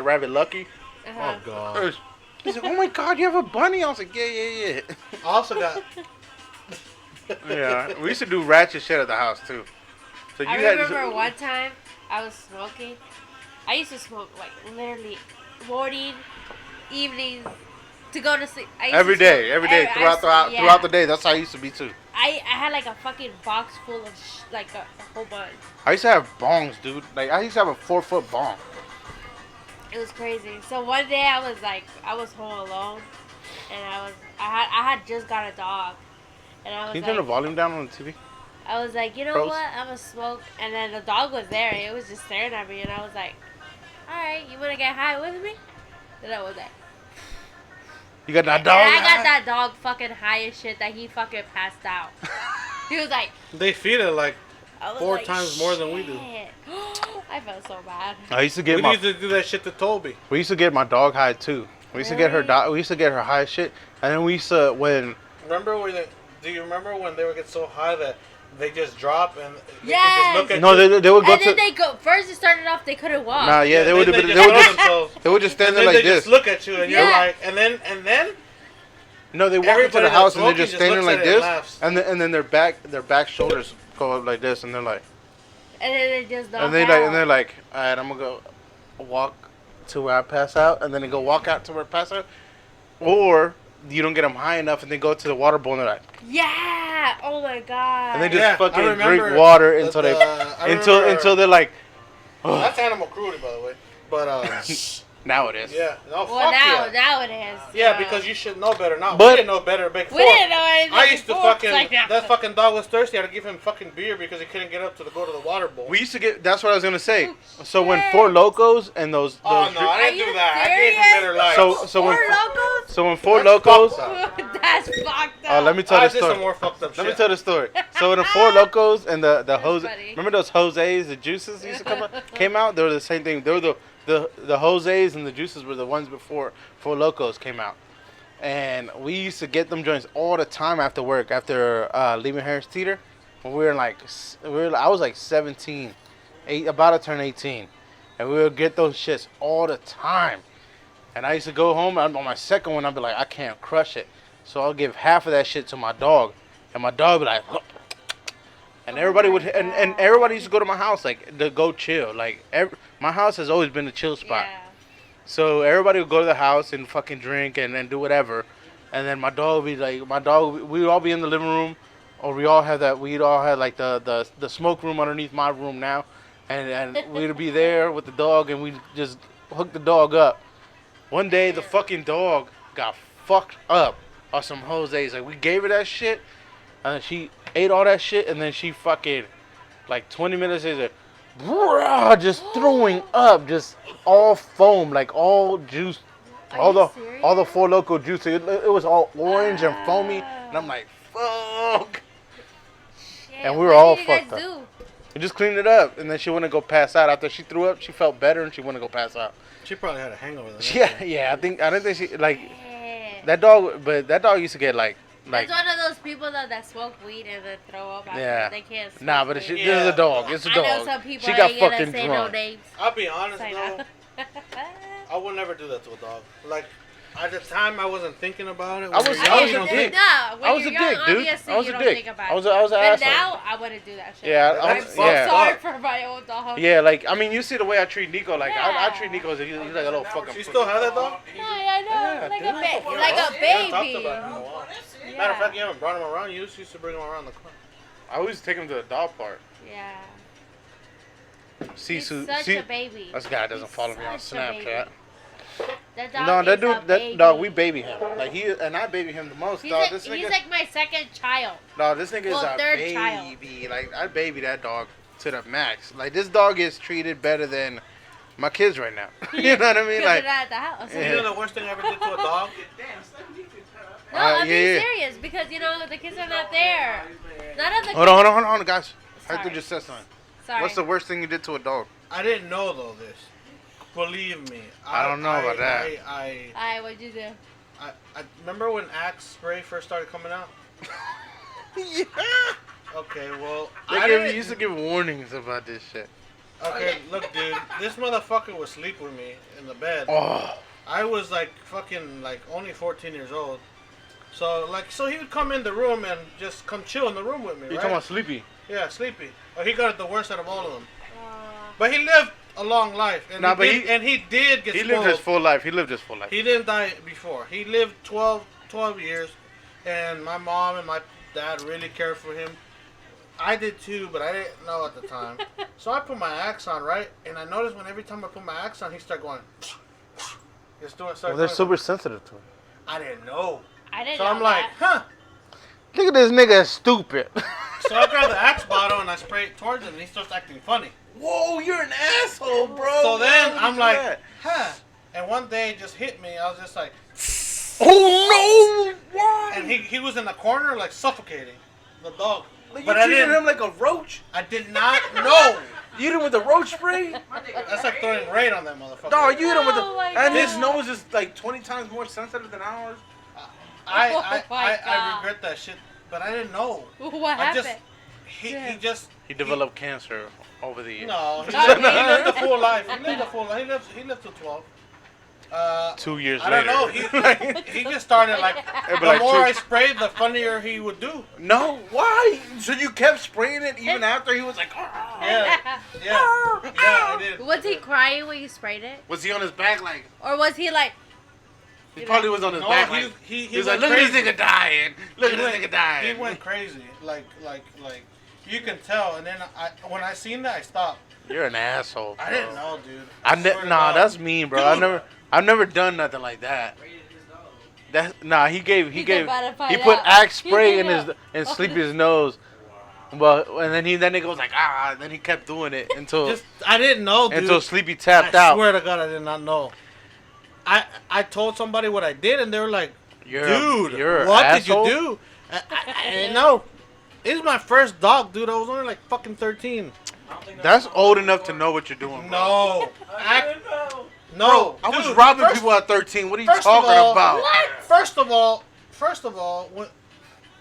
Speaker 2: rabbit Lucky.
Speaker 1: Oh god.
Speaker 2: He's like, oh my god, you have a bunny? I was like, yeah.
Speaker 1: I also got.
Speaker 2: Yeah, we used to do ratchet shit at the house too. So
Speaker 4: I remember one time I was smoking. I used to smoke like literally morning, evenings, to go to sleep.
Speaker 2: Every day, throughout the day. That's how I used to be too.
Speaker 4: I had like a fucking box full of like a whole bunch.
Speaker 2: I used to have bongs, dude. Like I used to have a 4-foot bong.
Speaker 4: It was crazy. So one day I was home alone, and I had just got a dog, and I was
Speaker 2: Can you turn the volume down on the TV?
Speaker 4: I was like, you know what? I'm gonna smoke, and then the dog was there, and it was just staring at me, and I was like, all right, you wanna get high with me? And I was like,
Speaker 2: you got that dog?
Speaker 4: And I got that dog fucking high as shit that he fucking passed out. He was like,
Speaker 1: they feed it like 4 times more than we do.
Speaker 4: I felt so bad.
Speaker 2: I used to get
Speaker 1: we used to do that shit to Toby.
Speaker 2: We used to get my dog high too. We used to get her we used to get her high as shit, and then we used to
Speaker 1: do you remember when they would get so high that they just drop and they
Speaker 4: yes.
Speaker 1: just look at
Speaker 2: no,
Speaker 1: you?
Speaker 2: they would go
Speaker 4: and then they go first. It started off they couldn't walk.
Speaker 2: Nah, yeah, they would just stand there like this.
Speaker 1: Just look at you and you're like, and then.
Speaker 2: No, they walk into the house and they're just standing like this,
Speaker 1: and
Speaker 2: and then their back shoulders go up like this, and they're like.
Speaker 4: And then they just knock
Speaker 2: and they're like, all right, I'm gonna go walk to where I pass out, and then they go walk out to where I pass out, or you don't get them high enough, and they go to the water bowl, and they're like,
Speaker 4: yeah, oh my god,
Speaker 2: and they just fucking drink water until until they're like,
Speaker 1: That's animal cruelty, by the way. But
Speaker 2: now it is.
Speaker 1: Yeah. No,
Speaker 4: Well,
Speaker 1: fuck
Speaker 4: now it is.
Speaker 1: Yeah, because you should know better. Now
Speaker 2: But-
Speaker 1: we didn't know better. Big
Speaker 4: We didn't know anything.
Speaker 1: I used to
Speaker 4: before.
Speaker 1: fucking
Speaker 4: Like
Speaker 1: that fucking dog was thirsty. I had to give him fucking beer because he couldn't get up to go to the water bowl.
Speaker 2: We used to get. That's what I was gonna say. So when Four Locos and those.
Speaker 1: Oh no,
Speaker 2: dri-
Speaker 1: I didn't
Speaker 4: Are
Speaker 1: do
Speaker 4: you
Speaker 1: that. I gave him
Speaker 4: serious?
Speaker 1: better life.
Speaker 2: So when
Speaker 4: Four Locos?
Speaker 2: so when Four
Speaker 1: That's
Speaker 2: Locos.
Speaker 1: fucked up.
Speaker 4: That's fucked up.
Speaker 2: Oh, let me tell
Speaker 1: I
Speaker 2: the
Speaker 1: did some
Speaker 2: story.
Speaker 1: more fucked up
Speaker 2: Let me
Speaker 1: shit.
Speaker 2: tell the story. So when the Four Locos and the Jose,
Speaker 4: funny.
Speaker 2: remember those Jose's, the juices used to came out. They were the same thing. They were the Jose's and the juices were the ones before Four Locos came out. And we used to get them joints all the time after work, after leaving Harris Teeter. When we were like, I was like 17, about to turn 18, and we would get those shits all the time. And I used to go home on my second one. I'd be like, I can't crush it, so I'll give half of that shit to my dog, and my dog would be like, and everybody would, and everybody used to go to my house like to go chill. Like my house has always been a chill spot.
Speaker 4: Yeah.
Speaker 2: So everybody would go to the house and fucking drink and do whatever. And then my dog would be like, we would all be in the living room, or we'd all have like the smoke room underneath my room now. And we'd be there with the dog and we'd just hook the dog up. One day the fucking dog got fucked up on some Jose's. Like we gave her that shit and she ate all that shit and then she fucking, like 20 minutes later, just throwing up, just all foam, like all juice, all the Four Loko juice. It was all orange and foamy, and I'm like, fuck.
Speaker 4: Yeah,
Speaker 2: And we were
Speaker 4: what
Speaker 2: all
Speaker 4: did you guys
Speaker 2: fucked up.
Speaker 4: do?
Speaker 2: We just cleaned it up, and then she wouldn't go pass out. After she threw up, she felt better, and she wouldn't go pass out.
Speaker 1: She probably had a hangover. The next day.
Speaker 2: Yeah. I didn't think she like
Speaker 4: Yeah.
Speaker 2: that dog, but that dog used to get like.
Speaker 4: That's one of those people that smoke weed and then throw up after
Speaker 2: Yeah.
Speaker 4: they can't smoke
Speaker 2: Nah, but
Speaker 4: weed.
Speaker 2: this is a dog. It's a dog.
Speaker 4: I know some people
Speaker 2: She got
Speaker 4: ain't gonna
Speaker 2: fucking
Speaker 4: say
Speaker 2: drunk.
Speaker 4: no names.
Speaker 1: I'll be honest
Speaker 4: Say
Speaker 1: though.
Speaker 4: no.
Speaker 1: I would never do that to a dog. Like at the time, I wasn't thinking about it.
Speaker 2: I was
Speaker 1: When you're
Speaker 2: a
Speaker 1: young, you don't
Speaker 2: dick.
Speaker 1: think.
Speaker 4: Nah, when
Speaker 2: I was
Speaker 4: you're
Speaker 2: a
Speaker 4: young,
Speaker 2: dick, dude.
Speaker 4: obviously
Speaker 2: I was
Speaker 4: you
Speaker 2: a
Speaker 4: don't
Speaker 2: dick.
Speaker 4: think about
Speaker 2: I was
Speaker 4: it.
Speaker 2: an
Speaker 4: But
Speaker 2: asshole.
Speaker 4: now I wouldn't do that shit.
Speaker 2: Yeah,
Speaker 1: I'm
Speaker 4: I'm
Speaker 1: fucked
Speaker 4: so
Speaker 1: up.
Speaker 4: sorry for my old dog.
Speaker 2: Yeah, like I mean, you see the way I treat Nico. Like I
Speaker 4: Yeah.
Speaker 2: treat Nico as he's like a little fucking.
Speaker 1: You still have that dog?
Speaker 4: No, I know,
Speaker 2: Yeah,
Speaker 4: like
Speaker 2: dude.
Speaker 4: a like a
Speaker 1: You haven't talked
Speaker 4: baby.
Speaker 1: about it in a while.
Speaker 4: Yeah.
Speaker 1: Matter of fact, you haven't brought him around. You used to bring him around the car.
Speaker 2: I always take him to the dog park.
Speaker 4: Yeah.
Speaker 2: See,
Speaker 4: He's such a baby.
Speaker 2: this guy doesn't
Speaker 4: He's
Speaker 2: follow me on
Speaker 4: such a baby.
Speaker 2: Snapchat.
Speaker 4: That dog
Speaker 2: No, that
Speaker 4: is a
Speaker 2: dude,
Speaker 4: baby.
Speaker 2: that dog, we baby him. Like I baby him the most.
Speaker 4: He's,
Speaker 2: Dog,
Speaker 4: like,
Speaker 2: this
Speaker 4: he's
Speaker 2: nigga,
Speaker 4: like my second child.
Speaker 2: no, this nigga
Speaker 4: well,
Speaker 2: is a
Speaker 4: third
Speaker 2: baby.
Speaker 4: child.
Speaker 2: Like I baby that dog to the max. Like this dog is treated better than my kids right now. You know what I mean?
Speaker 4: Because
Speaker 2: Like,
Speaker 4: they're not at the house.
Speaker 2: Yeah.
Speaker 1: You know the worst thing I ever did to a dog?
Speaker 4: No, I'm being
Speaker 2: yeah.
Speaker 4: serious because the kids are not there. None of the
Speaker 2: hold on, guys. I
Speaker 4: Sorry.
Speaker 2: just said something.
Speaker 4: Sorry.
Speaker 2: What's the worst thing you did to a dog?
Speaker 1: I didn't know though this. Believe me.
Speaker 2: I don't know about that.
Speaker 4: Alright, what'd you do?
Speaker 1: I remember when Axe spray first started coming out.
Speaker 2: Yeah.
Speaker 1: Okay, well,
Speaker 2: They used to give warnings about this shit.
Speaker 1: Okay, look, dude, this motherfucker would sleep with me in the bed.
Speaker 2: Oh.
Speaker 1: I was like fucking like only 14 years old. So he would come in the room and just come chill in the room with me,
Speaker 2: You
Speaker 1: right?
Speaker 2: talking about Sleepy?
Speaker 1: Yeah, sleepy. Oh, he got it the worst out of all of them. But he lived a long life, and he did get
Speaker 2: He
Speaker 1: spoiled.
Speaker 2: lived his full life.
Speaker 1: He didn't die before. He lived 12 years, and my mom and my dad really cared for him. I did too, but I didn't know at the time. So I put my axe on, right? And I noticed when every time I put my axe on, he started going. Just doing.
Speaker 2: Well, they're super sensitive to it.
Speaker 1: I didn't know.
Speaker 4: I didn't
Speaker 1: So
Speaker 4: know
Speaker 1: I'm like, huh.
Speaker 2: Look at this nigga, stupid.
Speaker 1: So I grab the axe bottle and I spray it towards him, and he starts acting funny.
Speaker 2: Whoa, you're an asshole, bro.
Speaker 1: So then I'm like, huh. And one day it just hit me. I was just like,
Speaker 2: oh no! Why?
Speaker 1: and he was in the corner like suffocating the dog.
Speaker 2: Like,
Speaker 1: But
Speaker 2: you
Speaker 1: I
Speaker 2: treated
Speaker 1: didn't.
Speaker 2: him like a roach.
Speaker 1: I did not know.
Speaker 2: You hit him with the roach spray.
Speaker 1: That's like throwing rain on that motherfucker.
Speaker 2: Dog, you hit him with
Speaker 4: Oh my
Speaker 2: the. And his
Speaker 4: God.
Speaker 2: nose is like 20 times more sensitive than ours.
Speaker 1: I
Speaker 4: Oh my
Speaker 1: I
Speaker 4: God.
Speaker 1: regret that shit, but I didn't know.
Speaker 4: What
Speaker 1: I
Speaker 4: happened?
Speaker 1: just he
Speaker 4: Yeah.
Speaker 1: just
Speaker 2: He developed cancer over the years.
Speaker 1: no. He
Speaker 4: No,
Speaker 1: lived,
Speaker 4: he
Speaker 1: he lived a full life. He lived a full life. He lived till 12.
Speaker 2: 2 years
Speaker 1: I
Speaker 2: later.
Speaker 1: don't know. He just started like
Speaker 2: It'd be
Speaker 1: the
Speaker 2: like
Speaker 1: more
Speaker 2: two-
Speaker 1: I sprayed, the funnier he would do.
Speaker 2: No, why? So you kept spraying it even after he was like.
Speaker 1: Yeah, yeah, I did.
Speaker 4: Was he crying when you sprayed it?
Speaker 2: Was he on his back like?
Speaker 4: Or was he like,
Speaker 2: He probably was on his
Speaker 1: No,
Speaker 2: back
Speaker 1: he-
Speaker 2: like.
Speaker 1: he
Speaker 2: was like,
Speaker 1: went
Speaker 2: look at this
Speaker 1: crazy.
Speaker 2: nigga dying. Look at
Speaker 1: He
Speaker 2: this
Speaker 1: went-
Speaker 2: nigga dying.
Speaker 1: He went crazy. Like You can tell, and then when I seen that, I stopped.
Speaker 2: You're an asshole, bro.
Speaker 1: I didn't know, dude.
Speaker 2: That's mean, bro. I've never done nothing like that. He put Axe spray in his Sleepy's nose. But and then it goes like then he kept doing it until
Speaker 1: I didn't know, dude.
Speaker 2: Until Sleepy tapped out.
Speaker 1: I swear to God, I did not know. I told somebody what I did, and they were like, "Dude, what did you do?" I didn't know. This is my first dog, dude. I was only like fucking 13.
Speaker 2: That's old enough to know what you're doing, bro.
Speaker 1: No.
Speaker 2: No. I was robbing people at 13. What are you talking about?
Speaker 1: What? First of all, when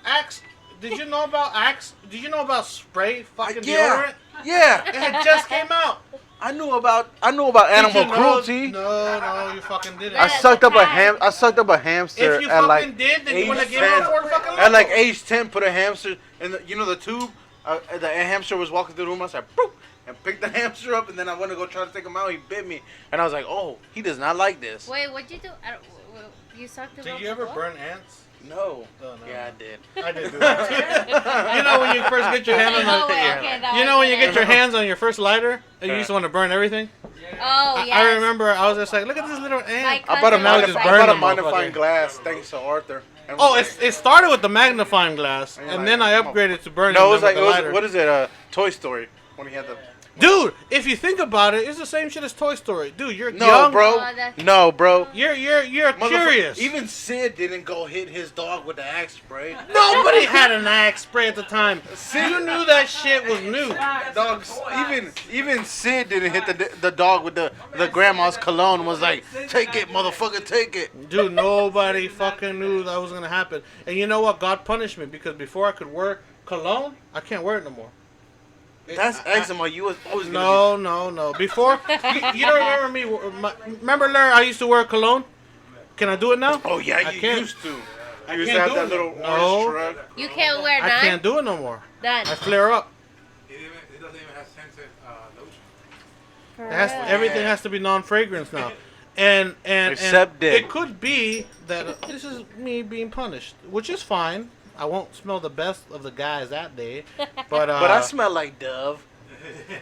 Speaker 1: Axe, did you know about Axe? Did you know about spray fucking deodorant?
Speaker 2: Yeah.
Speaker 1: It had just came out.
Speaker 2: I knew about animal cruelty.
Speaker 1: No, you fucking didn't.
Speaker 2: I sucked up a hamster
Speaker 1: if you
Speaker 2: at
Speaker 1: fucking did, then you wouldn't have given it for fucking
Speaker 2: At like age 10, put a hamster in the tube. The hamster was walking through the room. I said, boop, and picked the hamster up, and then I went to go try to take him out. He bit me, and I was like, oh, he does not like this.
Speaker 4: Wait, what'd you do? You sucked it up.
Speaker 1: Did you ever burn ants?
Speaker 2: No. Yeah, I did.
Speaker 1: I did do that. You know when you first get your hand on when you get your hands on your first lighter, and you just want to burn everything.
Speaker 4: Oh yeah.
Speaker 1: I remember I was just like, look at this little ant.
Speaker 2: I bought a magnifying glass thanks to Arthur.
Speaker 1: Oh, it started with the magnifying glass, and then I upgraded to burning.
Speaker 2: No, it was what is it? Toy Story when he had the.
Speaker 1: Dude, if you think about it, it's the same shit as Toy Story. Dude, you're
Speaker 2: no,
Speaker 1: young.
Speaker 2: Bro. No, bro.
Speaker 1: You're curious.
Speaker 2: Even Sid didn't go hit his dog with the axe spray.
Speaker 1: Nobody had an axe spray at the time. You knew that shit was new.
Speaker 2: Dogs. Even Sid didn't hit the dog with the grandma's cologne. And was like, take it, motherfucker, take it.
Speaker 1: Dude, nobody fucking knew that was gonna happen. And you know what? God punished me because before I could wear cologne, I can't wear it no more.
Speaker 2: That's eczema. You was always
Speaker 1: no. Before, you don't remember me. Remember, Larry, I used to wear cologne. Can I do it now?
Speaker 2: Oh yeah, you used to.
Speaker 1: I
Speaker 2: used
Speaker 1: to
Speaker 2: have that little orange shrug.
Speaker 4: You can't wear none?
Speaker 1: I can't do it no more.
Speaker 4: None.
Speaker 1: I flare up.
Speaker 5: It doesn't even have scented lotion.
Speaker 1: Everything has to be non-fragrance now. And
Speaker 2: Except
Speaker 1: it could be that this is me being punished, which is fine. I won't smell the best of the guys that day, but
Speaker 2: I smell like Dove.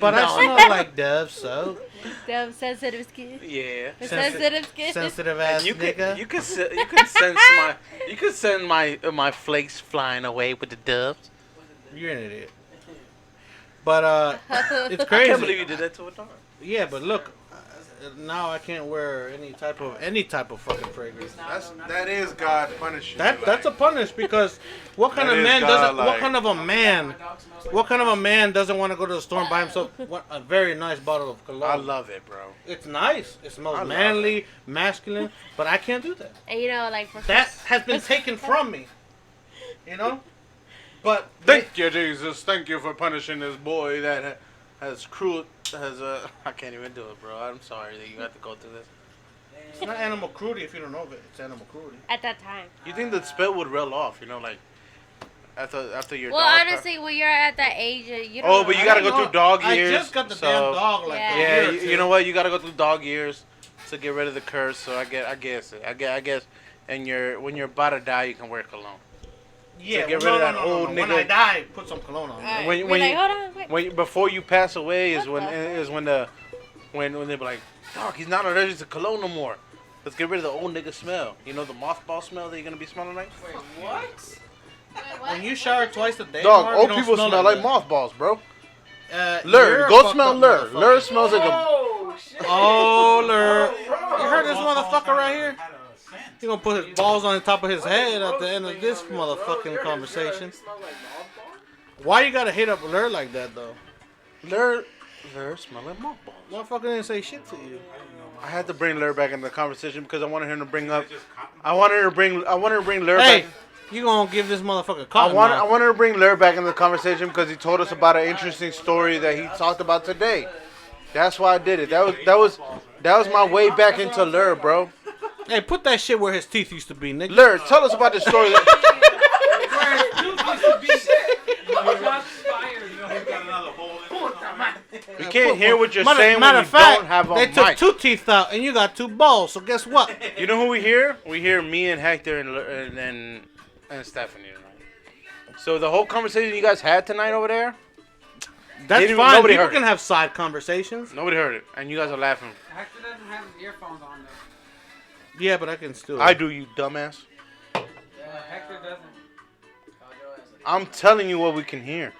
Speaker 1: But I smell like Dove soap.
Speaker 4: Dove sensitive skin.
Speaker 2: Yeah.
Speaker 4: Sensitive skin.
Speaker 1: Sensitive ass nigga.
Speaker 2: You could send my flakes flying away with the doves.
Speaker 1: You're an idiot. But it's crazy.
Speaker 2: I can't believe you did that to a dog.
Speaker 1: Yeah, but look. Now I can't wear any type of fucking fragrance.
Speaker 2: That is God punishing.
Speaker 1: That's a punish because what kind of man doesn't want to go to the store and buy himself a very nice bottle of cologne?
Speaker 2: I love it, bro.
Speaker 1: It's nice. It smells manly, masculine, but I can't do that.
Speaker 4: And like
Speaker 1: that has been taken from me. You know? But
Speaker 2: thank you, Jesus. Thank you for punishing this boy that has I can't even do it, bro. I'm sorry that you have to go through this.
Speaker 1: It's not animal cruelty if you don't know of it. It's animal cruelty.
Speaker 4: At that time.
Speaker 2: You think the spit would reel off, like after your
Speaker 4: Well,
Speaker 2: dog
Speaker 4: honestly, when you're at that age, you don't
Speaker 2: but you gotta go through dog years.
Speaker 1: I just got the damn dog
Speaker 2: you know what? You gotta go through dog years to get rid of the curse. So I guess, and when you're about to die, you can wear cologne.
Speaker 1: Yeah,
Speaker 2: to get rid of that old nigga.
Speaker 1: When I die, put some cologne on.
Speaker 4: Right.
Speaker 2: Before you pass away when they be like, dog, he's not allergic to cologne no more. Let's get rid of the old nigga smell. You know the mothball smell that you're gonna be smelling like.
Speaker 3: Wait, what?
Speaker 1: When you shower twice a day,
Speaker 2: dog, old people smell like mothballs, bro. Lure, go smell Lure. Lure smells like a.
Speaker 1: Oh, Lure! You heard this motherfucker right here? He gonna put his balls on the top of his head at the end of this motherfucking conversation. Why you gotta hit up Lure like that though?
Speaker 2: Lure smell like mothballs.
Speaker 1: Motherfucker didn't say shit to you.
Speaker 2: I had to bring Lure back into the conversation because I wanted him to bring up. I wanted to bring Lure back.
Speaker 1: Hey, you gonna give this motherfucker cotton?
Speaker 2: I wanted to bring Lure back into the conversation because he told us about an interesting story that he talked about today. That's why I did it. That was my way back into Lure, bro.
Speaker 1: Hey, put that shit where his teeth used to be, nigga.
Speaker 2: Lure, tell us about the story. We can't hear what you're saying when you don't have a mic.
Speaker 1: They took 2 teeth out and you got 2 balls. So guess what?
Speaker 2: You know who we hear? We hear me and Hector and Stephanie tonight. So the whole conversation you guys had tonight over there,
Speaker 1: That's fine.
Speaker 2: Nobody
Speaker 1: People
Speaker 2: heard
Speaker 1: can
Speaker 2: it.
Speaker 1: have side conversations.
Speaker 2: Nobody heard it, and you guys are laughing.
Speaker 6: Hector doesn't have his earphones on though.
Speaker 1: Yeah, but I can still.
Speaker 2: I do, you dumbass.
Speaker 6: Yeah, Hector doesn't.
Speaker 2: I'm telling you what we can hear.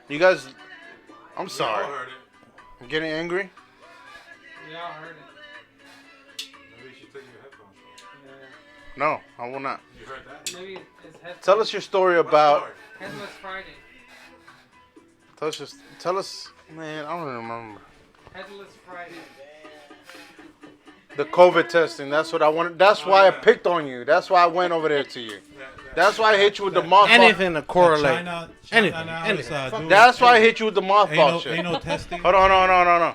Speaker 2: You guys, I'm sorry.
Speaker 5: We all heard it.
Speaker 2: I'm getting angry.
Speaker 6: We all heard it.
Speaker 5: Maybe you should take your headphones off.
Speaker 6: Yeah.
Speaker 2: No, I will not.
Speaker 5: You heard that?
Speaker 6: Maybe his headphones.
Speaker 2: Tell us your story about.
Speaker 6: Headless Friday.
Speaker 2: Tell us, man. I don't remember.
Speaker 6: Headless Friday.
Speaker 2: The COVID testing. That's what I wanted. That's why I picked on you. That's why I went over there to you. That's why I hit you with the mothball.
Speaker 1: Anything to correlate.
Speaker 5: China
Speaker 1: Anything.
Speaker 5: now
Speaker 1: Anything.
Speaker 5: is, doing-
Speaker 2: That's why I hit you with the mothball shit.
Speaker 5: Ain't no testing.
Speaker 2: Hold on, no.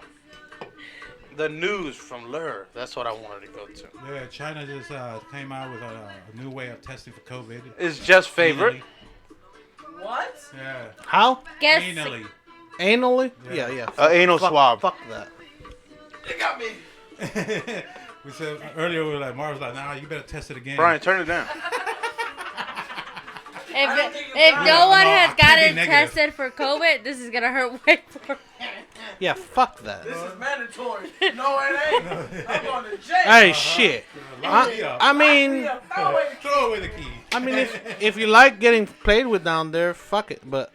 Speaker 2: The news from Lur. That's what I wanted to go to.
Speaker 5: Yeah, China just came out with a new way of testing for COVID.
Speaker 2: It's just favorite.
Speaker 3: What?
Speaker 5: Yeah.
Speaker 1: How?
Speaker 4: Guess.
Speaker 5: Anally.
Speaker 1: Anally?
Speaker 5: Yeah.
Speaker 1: Yeah.
Speaker 2: Anal swab.
Speaker 1: Fuck that.
Speaker 3: You got me.
Speaker 5: We said earlier, we were like, Marv's like, nah, you better test it again.
Speaker 2: Brian, turn it down.
Speaker 4: If no one has
Speaker 5: I can't be
Speaker 4: gotten
Speaker 5: negative.
Speaker 4: tested for COVID, this is gonna hurt way more.
Speaker 1: Yeah, fuck that.
Speaker 3: This is mandatory. No, it ain't. I'm going to jail.
Speaker 1: Hey, shit.
Speaker 5: Lock me up.
Speaker 1: I mean,
Speaker 5: Throw away the key.
Speaker 1: I mean, if you like getting played with down there, fuck it. But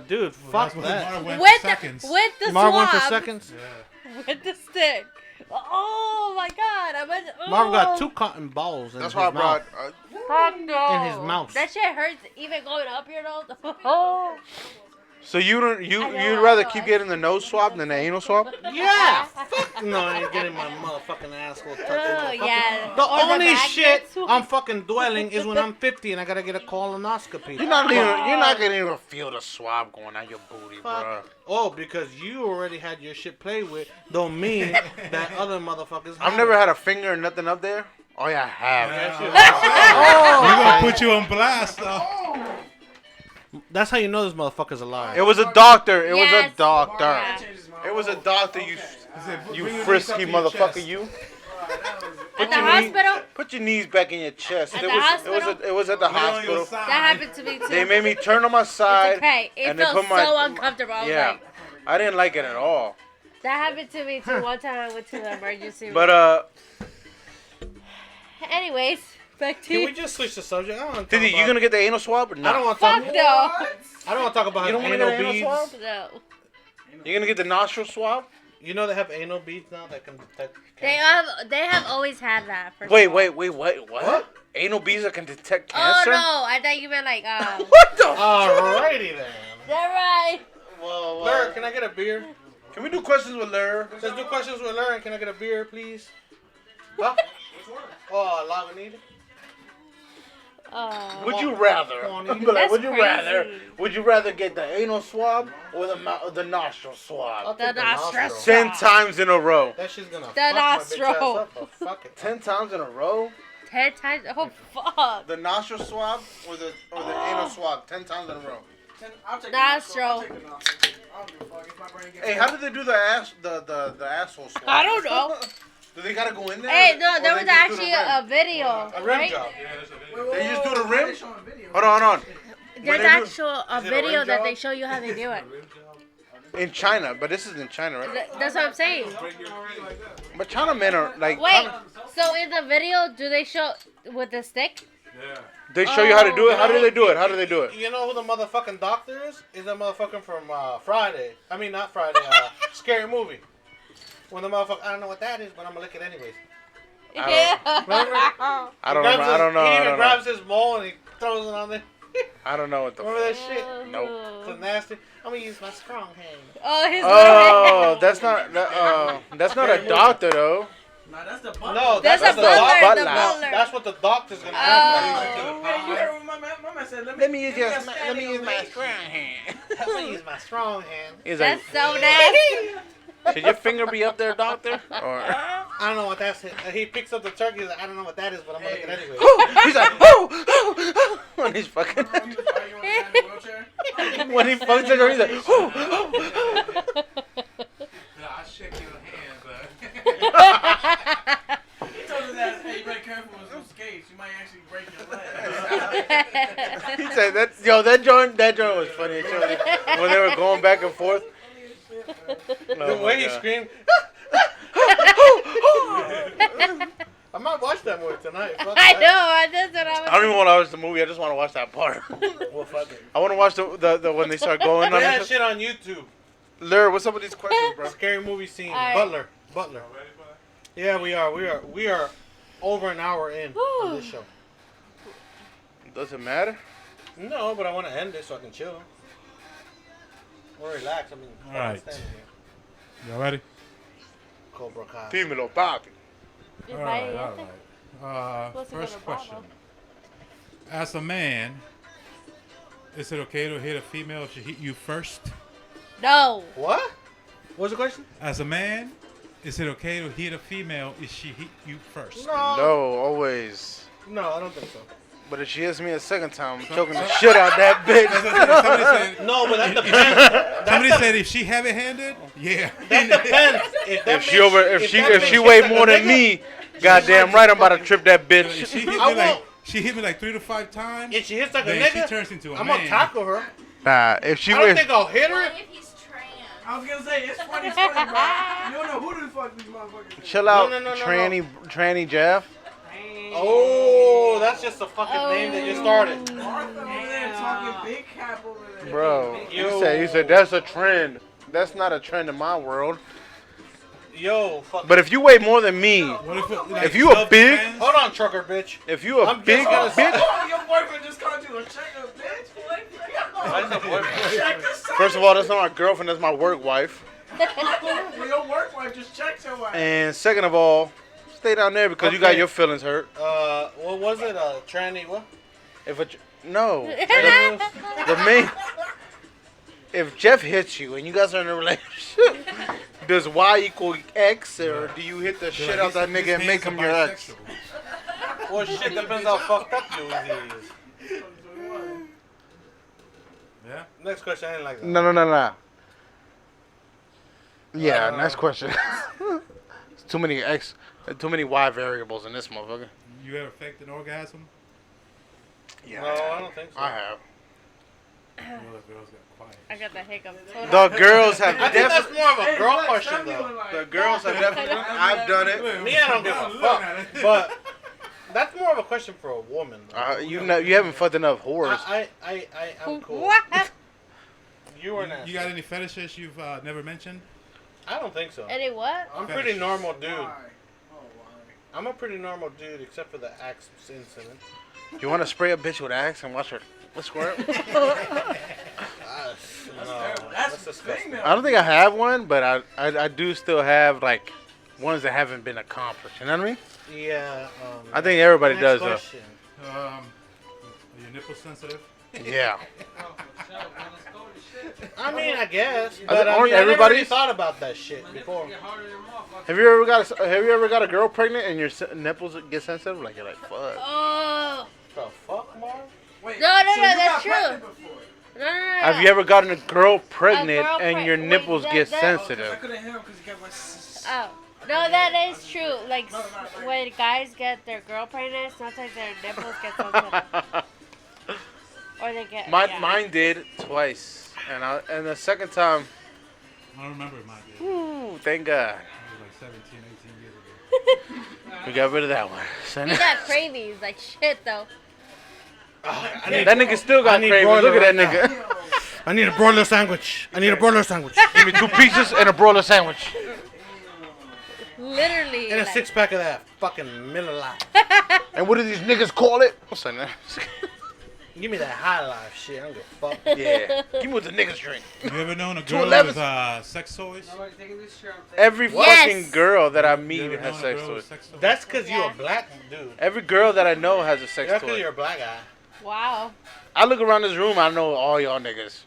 Speaker 1: dude, fuck
Speaker 5: That's what
Speaker 1: that.
Speaker 5: Marv went
Speaker 4: With
Speaker 5: for seconds.
Speaker 4: with the
Speaker 1: Marv
Speaker 4: swab.
Speaker 1: went for seconds.
Speaker 5: Yeah.
Speaker 4: With the stick. Oh my god!
Speaker 1: Marv got 2 cotton balls in
Speaker 2: That's
Speaker 1: his
Speaker 2: why I
Speaker 1: mouth.
Speaker 2: brought.
Speaker 4: Fuck no.
Speaker 1: In his mouth.
Speaker 4: That shit hurts even going up your nose. Oh.
Speaker 2: So you don't
Speaker 4: I
Speaker 2: you'd
Speaker 4: know,
Speaker 2: rather
Speaker 4: I know.
Speaker 2: keep getting the nose swab than the anal swab?
Speaker 1: Yeah. Fuck no, I ain't getting my motherfucking asshole touched.
Speaker 4: Oh yeah.
Speaker 1: The
Speaker 4: Or
Speaker 1: only
Speaker 4: magnet
Speaker 1: shit
Speaker 4: swab.
Speaker 1: I'm fucking dwelling is when I'm 50 and I gotta get a colonoscopy.
Speaker 2: You're not gonna even feel the swab going out your booty, bro.
Speaker 1: Fuck. Oh, because you already had your shit played with, don't mean that other motherfuckers.
Speaker 2: I've
Speaker 1: have
Speaker 2: never
Speaker 1: it.
Speaker 2: had a finger or nothing up there. Oh yeah, I have.
Speaker 5: We're gonna put you on blast, though.
Speaker 1: That's how you know this motherfucker's alive.
Speaker 2: It was a doctor. It was
Speaker 4: Yes.
Speaker 2: a doctor.
Speaker 4: Yeah.
Speaker 2: It was a doctor. You
Speaker 5: Bring your knees up
Speaker 2: frisky
Speaker 5: to your
Speaker 2: motherfucker.
Speaker 5: chest.
Speaker 2: You.
Speaker 4: At the hospital,
Speaker 2: Put your knees back in your chest.
Speaker 4: At
Speaker 2: It
Speaker 4: the
Speaker 2: was
Speaker 4: hospital?
Speaker 2: it was at the
Speaker 5: Lay on your
Speaker 2: hospital.
Speaker 5: side.
Speaker 4: that happened to me too.
Speaker 2: They made me turn on my
Speaker 4: It's
Speaker 2: side.
Speaker 4: okay. It
Speaker 2: and they
Speaker 4: felt
Speaker 2: put my-
Speaker 4: so uncomfortable. I was
Speaker 2: Yeah,
Speaker 4: like,
Speaker 2: I didn't like it at all.
Speaker 4: that happened to me too. One time I went to the emergency room.
Speaker 2: But
Speaker 4: Anyways, back to
Speaker 1: Can
Speaker 4: you.
Speaker 1: we just switch the subject? I don't want to talk
Speaker 2: Diddy, you
Speaker 1: about.
Speaker 2: gonna get the anal swab or
Speaker 1: I
Speaker 2: not?
Speaker 1: don't want to talk.
Speaker 4: Fuck no.
Speaker 1: I don't want to talk about
Speaker 2: You don't
Speaker 1: his
Speaker 2: want to
Speaker 1: anal
Speaker 2: get an anal
Speaker 1: beads.
Speaker 2: swab?
Speaker 4: No.
Speaker 2: You gonna get the nostril swab?
Speaker 1: You know they have anal beads now that can detect
Speaker 4: They
Speaker 1: cancer.
Speaker 4: have always had that. First
Speaker 2: Wait,
Speaker 4: of all.
Speaker 2: what? Anal beads that can detect
Speaker 4: Oh
Speaker 2: cancer?
Speaker 4: no! I thought you meant like
Speaker 2: What the?
Speaker 1: Alrighty then.
Speaker 4: They're right.
Speaker 2: Well,
Speaker 1: Lur, can I get a beer?
Speaker 2: can we do questions with Lur?
Speaker 1: Let's do questions with Lur. Can I get a beer, please? Huh? Oh, Lavanita.
Speaker 2: Would you rather?
Speaker 1: Come on,
Speaker 2: I'm
Speaker 1: you-
Speaker 2: like,
Speaker 4: That's
Speaker 2: would you rather?
Speaker 4: crazy.
Speaker 2: Would you rather get the anal swab or the nostril swab?
Speaker 1: I'll
Speaker 4: The
Speaker 1: take
Speaker 4: nostril.
Speaker 2: 10 times in a row.
Speaker 1: That shit's gonna
Speaker 4: The
Speaker 1: fuck my bitch
Speaker 4: nostril.
Speaker 1: ass up, but fuck it.
Speaker 2: 10 times in a row?
Speaker 4: 10 times. Oh fuck.
Speaker 2: The nostril swab or the anal swab? 10 times in a row.
Speaker 3: I'll take
Speaker 4: Nostril.
Speaker 3: I'll take the nostril. I don't give a fuck if my brain gets
Speaker 2: Hey, how did they do the asshole swab?
Speaker 4: I don't know.
Speaker 2: Do they gotta go in there?
Speaker 4: Hey, no,
Speaker 2: or
Speaker 4: there
Speaker 2: they
Speaker 4: was
Speaker 2: just do the
Speaker 4: actually
Speaker 2: rim?
Speaker 4: a video,
Speaker 1: A rim
Speaker 4: right?
Speaker 1: job.
Speaker 5: Yeah, there's a video.
Speaker 2: They just do the rim?
Speaker 3: They showing video.
Speaker 2: Hold on.
Speaker 4: There's
Speaker 2: When they do-
Speaker 4: actual a
Speaker 1: Is it a
Speaker 4: video
Speaker 1: rim
Speaker 4: that
Speaker 1: job?
Speaker 4: they show you how they do it.
Speaker 2: In China, but this is in China, right?
Speaker 4: That's what I'm saying.
Speaker 2: But China men are like.
Speaker 4: Wait, so in the video, do they show with the stick?
Speaker 5: Yeah.
Speaker 2: They show you how to do it. How do they do it? How do they do it?
Speaker 1: You know who the motherfucking doctor is? Is that motherfucker from Friday. I mean, not Friday. Scary Movie. When the motherfucker, I don't know what that is, but I'm gonna lick it anyways.
Speaker 4: Yeah.
Speaker 1: Remember?
Speaker 2: I don't know. I don't know.
Speaker 1: He
Speaker 2: I
Speaker 1: even
Speaker 2: don't know.
Speaker 1: grabs his mole and he throws it on there.
Speaker 2: I don't know what the.
Speaker 1: Remember that shit?
Speaker 2: Nope.
Speaker 1: It's nasty. I'm gonna use my strong hand.
Speaker 4: Oh, his
Speaker 2: Oh, that's not. That's not a doctor though.
Speaker 3: Nah, that's the butler.
Speaker 1: No,
Speaker 4: That's
Speaker 1: that's
Speaker 4: a
Speaker 1: the
Speaker 4: butler.
Speaker 2: butler.
Speaker 4: The butler.
Speaker 1: That's what the doctor's gonna
Speaker 4: Oh.
Speaker 3: Hey, you heard what my man said?
Speaker 2: Let me use
Speaker 3: a
Speaker 2: my strong hand.
Speaker 1: Let me use my strong hand.
Speaker 2: He's like,
Speaker 4: That's so nasty.
Speaker 2: should your finger be up there, doctor? Or
Speaker 1: I don't know what that's. He picks up the turkey. He's like, I don't know what that is, but I'm gonna lick it anyway.
Speaker 2: he's like, oh, when he's fucking.
Speaker 3: He was arguing with the guy in the wheelchair.
Speaker 2: When he fucks the girl, he's like, oh.
Speaker 5: I shake your hand, but.
Speaker 3: He told his ass, hey, you better careful with some skates. You might actually break your leg.
Speaker 2: He said Yo, that joint was funny. When they were going back and forth.
Speaker 1: The way he screamed. I might watch that movie tonight. Fuck
Speaker 4: I
Speaker 1: that.
Speaker 4: know. That's what I was.
Speaker 2: I don't even want to watch the movie. I just want to watch that part.
Speaker 1: Well, fuck it.
Speaker 2: I want to watch the when they start going
Speaker 1: Play
Speaker 2: on
Speaker 1: that
Speaker 2: it.
Speaker 1: shit on YouTube.
Speaker 2: Lure, what's up with these questions, bro?
Speaker 1: Scary movie scene.
Speaker 4: All right.
Speaker 1: Butler. Yeah, we are over an hour in on this show.
Speaker 2: Does it matter?
Speaker 1: No, but I want to end it so I can chill. Or relax. I mean,
Speaker 5: All right.
Speaker 1: standing here.
Speaker 5: Y'all ready?
Speaker 1: Cobra Kai.
Speaker 2: Dímelo, papi.
Speaker 4: If
Speaker 5: All
Speaker 4: I
Speaker 5: right,
Speaker 4: eat
Speaker 5: all
Speaker 4: it,
Speaker 5: right.
Speaker 4: Supposed to go
Speaker 5: First
Speaker 4: to
Speaker 5: question.
Speaker 4: Bravo.
Speaker 5: As a man, is it okay to hit a female if she hit you first?
Speaker 4: No.
Speaker 1: What? What's the question?
Speaker 5: As a man, is it okay to hit a female if she hit you first?
Speaker 2: No, always.
Speaker 1: No, I don't think so.
Speaker 2: But if she hits me a second time, I'm choking the shit out that bitch.
Speaker 5: Somebody said,
Speaker 1: No, but that depends.
Speaker 5: somebody said if she heavy-handed, yeah.
Speaker 1: That depends.
Speaker 2: If she weigh more than me, goddamn right, I'm about to trip that
Speaker 5: If
Speaker 2: bitch.
Speaker 5: she hit me
Speaker 1: I
Speaker 5: like
Speaker 1: won't.
Speaker 5: she hit me like 3 to 5 times,
Speaker 1: If she hits like a
Speaker 5: then she
Speaker 1: nigga,
Speaker 5: turns into a
Speaker 1: I'm
Speaker 5: man.
Speaker 1: gonna tackle her.
Speaker 2: Nah, if she
Speaker 1: I don't
Speaker 2: weigh,
Speaker 1: think I'll hit her.
Speaker 3: I was gonna say it's funny, bro. You don't know who the fuck these motherfuckers.
Speaker 2: chill out,
Speaker 1: No.
Speaker 2: tranny Jeff.
Speaker 1: Oh, that's just a fucking name that you started.
Speaker 3: Martha over there talking big cap over there.
Speaker 2: Bro,
Speaker 1: Yo.
Speaker 2: he said that's a trend. That's not a trend in my world.
Speaker 1: Yo, fuck.
Speaker 2: But if you weigh more than me,
Speaker 5: What if, it, like,
Speaker 2: If you a big-
Speaker 5: self-defense?
Speaker 1: Hold on, trucker bitch.
Speaker 2: if you a
Speaker 1: I'm just
Speaker 2: big
Speaker 1: gonna say-
Speaker 2: bitch,
Speaker 3: Oh, your boyfriend just called you a checker, bitch. Check this out.
Speaker 2: first of all, that's not my girlfriend. That's my work wife.
Speaker 3: Well, your work wife just checked your wife.
Speaker 2: And second of all, stay down there because you got
Speaker 1: Okay.
Speaker 2: your feelings hurt.
Speaker 1: What was it? Tranny, what?
Speaker 2: If a no, the main. If Jeff hits you and you guys are in a relationship, does Y equal X or do you hit the shit out that nigga and make him your ex?
Speaker 1: Well, shit depends how fucked up you is.
Speaker 5: Yeah.
Speaker 1: Next question, I didn't like that.
Speaker 2: No. Yeah, next question. It's too many Y variables in this motherfucker.
Speaker 5: You ever faked an orgasm?
Speaker 2: Yeah,
Speaker 1: No, I don't think so.
Speaker 2: I have.
Speaker 5: Well, the girls got quiet.
Speaker 4: I got the hiccups.
Speaker 2: The girls have
Speaker 1: I think that's
Speaker 2: definitely.
Speaker 1: more of a
Speaker 3: Hey,
Speaker 1: girl
Speaker 3: look,
Speaker 1: question,
Speaker 3: some people
Speaker 1: though.
Speaker 3: like-
Speaker 2: The girls have definitely. I've done it.
Speaker 1: Me, I don't give a fuck. But that's more of a question for a woman. Though.
Speaker 2: You haven't fucked enough whores.
Speaker 1: I'm cool.
Speaker 4: What?
Speaker 1: You were nasty.
Speaker 5: You got any fetishes you've never mentioned?
Speaker 1: I don't think so.
Speaker 4: Any what?
Speaker 1: I'm a pretty normal dude.
Speaker 3: Why? Oh, why?
Speaker 1: I'm a pretty normal dude, except for the axe incident.
Speaker 2: You want to spray a bitch with Axe and watch her squirt?
Speaker 3: That's
Speaker 1: disgusting.
Speaker 3: female.
Speaker 2: I don't think I have one, but I do still have like ones that haven't been accomplished. You know what I mean?
Speaker 1: Yeah.
Speaker 2: I think everybody
Speaker 1: next
Speaker 2: does though.
Speaker 1: question.
Speaker 5: Are your nipples sensitive?
Speaker 2: Yeah.
Speaker 1: I mean, I guess,
Speaker 2: Are
Speaker 1: but
Speaker 2: they-
Speaker 1: I
Speaker 2: aren't
Speaker 1: mean, I never really
Speaker 2: everybody's?
Speaker 1: thought about that shit before.
Speaker 2: Have you ever got a girl pregnant and your nipples get sensitive? Like you're like fuck.
Speaker 4: Oh.
Speaker 1: The fuck, Marv?
Speaker 3: Wait,
Speaker 4: No,
Speaker 3: so you
Speaker 4: that's
Speaker 3: got
Speaker 4: true.
Speaker 3: pregnant before?
Speaker 4: No.
Speaker 2: Have you ever gotten a girl pregnant
Speaker 4: girl
Speaker 2: and your
Speaker 4: wait,
Speaker 2: nipples
Speaker 4: that-
Speaker 2: get
Speaker 4: that-
Speaker 3: I
Speaker 2: sensitive?
Speaker 3: couldn't hear him because he kept like.
Speaker 4: Oh. No, that is true. Like, when guys get their girl pregnant, sometimes their nipples get sensitive. Or they get... yeah.
Speaker 2: Mine did twice, and the second time,
Speaker 5: I don't remember mine. Did.
Speaker 2: ooh, thank God,
Speaker 5: It was like 17, 18 years ago.
Speaker 2: we got rid of that one. Son.
Speaker 4: He got cravings, like shit, though.
Speaker 2: That nigga still
Speaker 1: I
Speaker 2: got
Speaker 1: need
Speaker 2: cravings.
Speaker 1: broiler
Speaker 2: Look at that
Speaker 1: right
Speaker 2: nigga.
Speaker 1: I need a broiler sandwich. I need a broiler sandwich.
Speaker 2: Give me 2 pizzas and a broiler sandwich.
Speaker 4: Literally.
Speaker 1: And a
Speaker 4: like,
Speaker 1: 6-pack of that fucking Miller Lite.
Speaker 2: And what do these niggas call it? What's that?
Speaker 1: Give me that high life shit. I don't give a fuck.
Speaker 2: Yeah. Give me what the niggas drink.
Speaker 5: You ever known a girl
Speaker 2: 211s.
Speaker 5: with sex toys?
Speaker 2: Every
Speaker 4: Yes.
Speaker 2: fucking girl that I meet
Speaker 5: You ever
Speaker 2: has
Speaker 5: known a
Speaker 2: sex
Speaker 5: girl
Speaker 2: toys.
Speaker 5: with sex toys?
Speaker 1: That's because you're
Speaker 4: Yeah.
Speaker 1: a black dude.
Speaker 2: Every girl that I know has a sex
Speaker 1: That's because
Speaker 2: toy.
Speaker 1: you're a black guy.
Speaker 4: wow.
Speaker 2: I look around this room, I know all y'all niggas.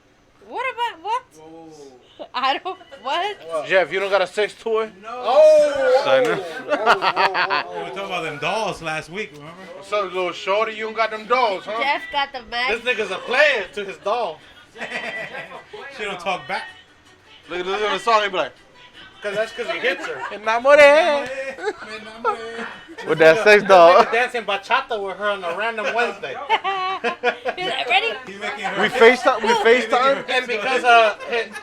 Speaker 4: What about... What?
Speaker 3: Whoa.
Speaker 4: I don't... What?
Speaker 1: What?
Speaker 2: Jeff, you don't got a sex toy?
Speaker 3: No.
Speaker 1: Oh!
Speaker 2: Son.
Speaker 5: We were talking about them dolls last week, remember?
Speaker 2: What's up, little shorty? You don't got them dolls, huh?
Speaker 4: Jeff got the
Speaker 1: This
Speaker 4: max.
Speaker 1: nigga's a player to his doll.
Speaker 5: She don't talk back.
Speaker 2: Look at the song, he be like,
Speaker 1: That's because he hits her.
Speaker 2: Enamoré. With that sex doll.
Speaker 1: Nigga dancing bachata with her on a random Wednesday.
Speaker 4: Ready?
Speaker 2: We FaceTime.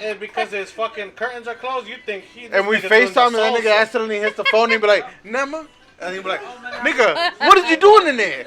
Speaker 1: And because his fucking curtains are closed, you think he.
Speaker 2: And we FaceTime, and that nigga accidentally hits the phone, and he be like, Nema? And he be like, nigga, what is you doing in there?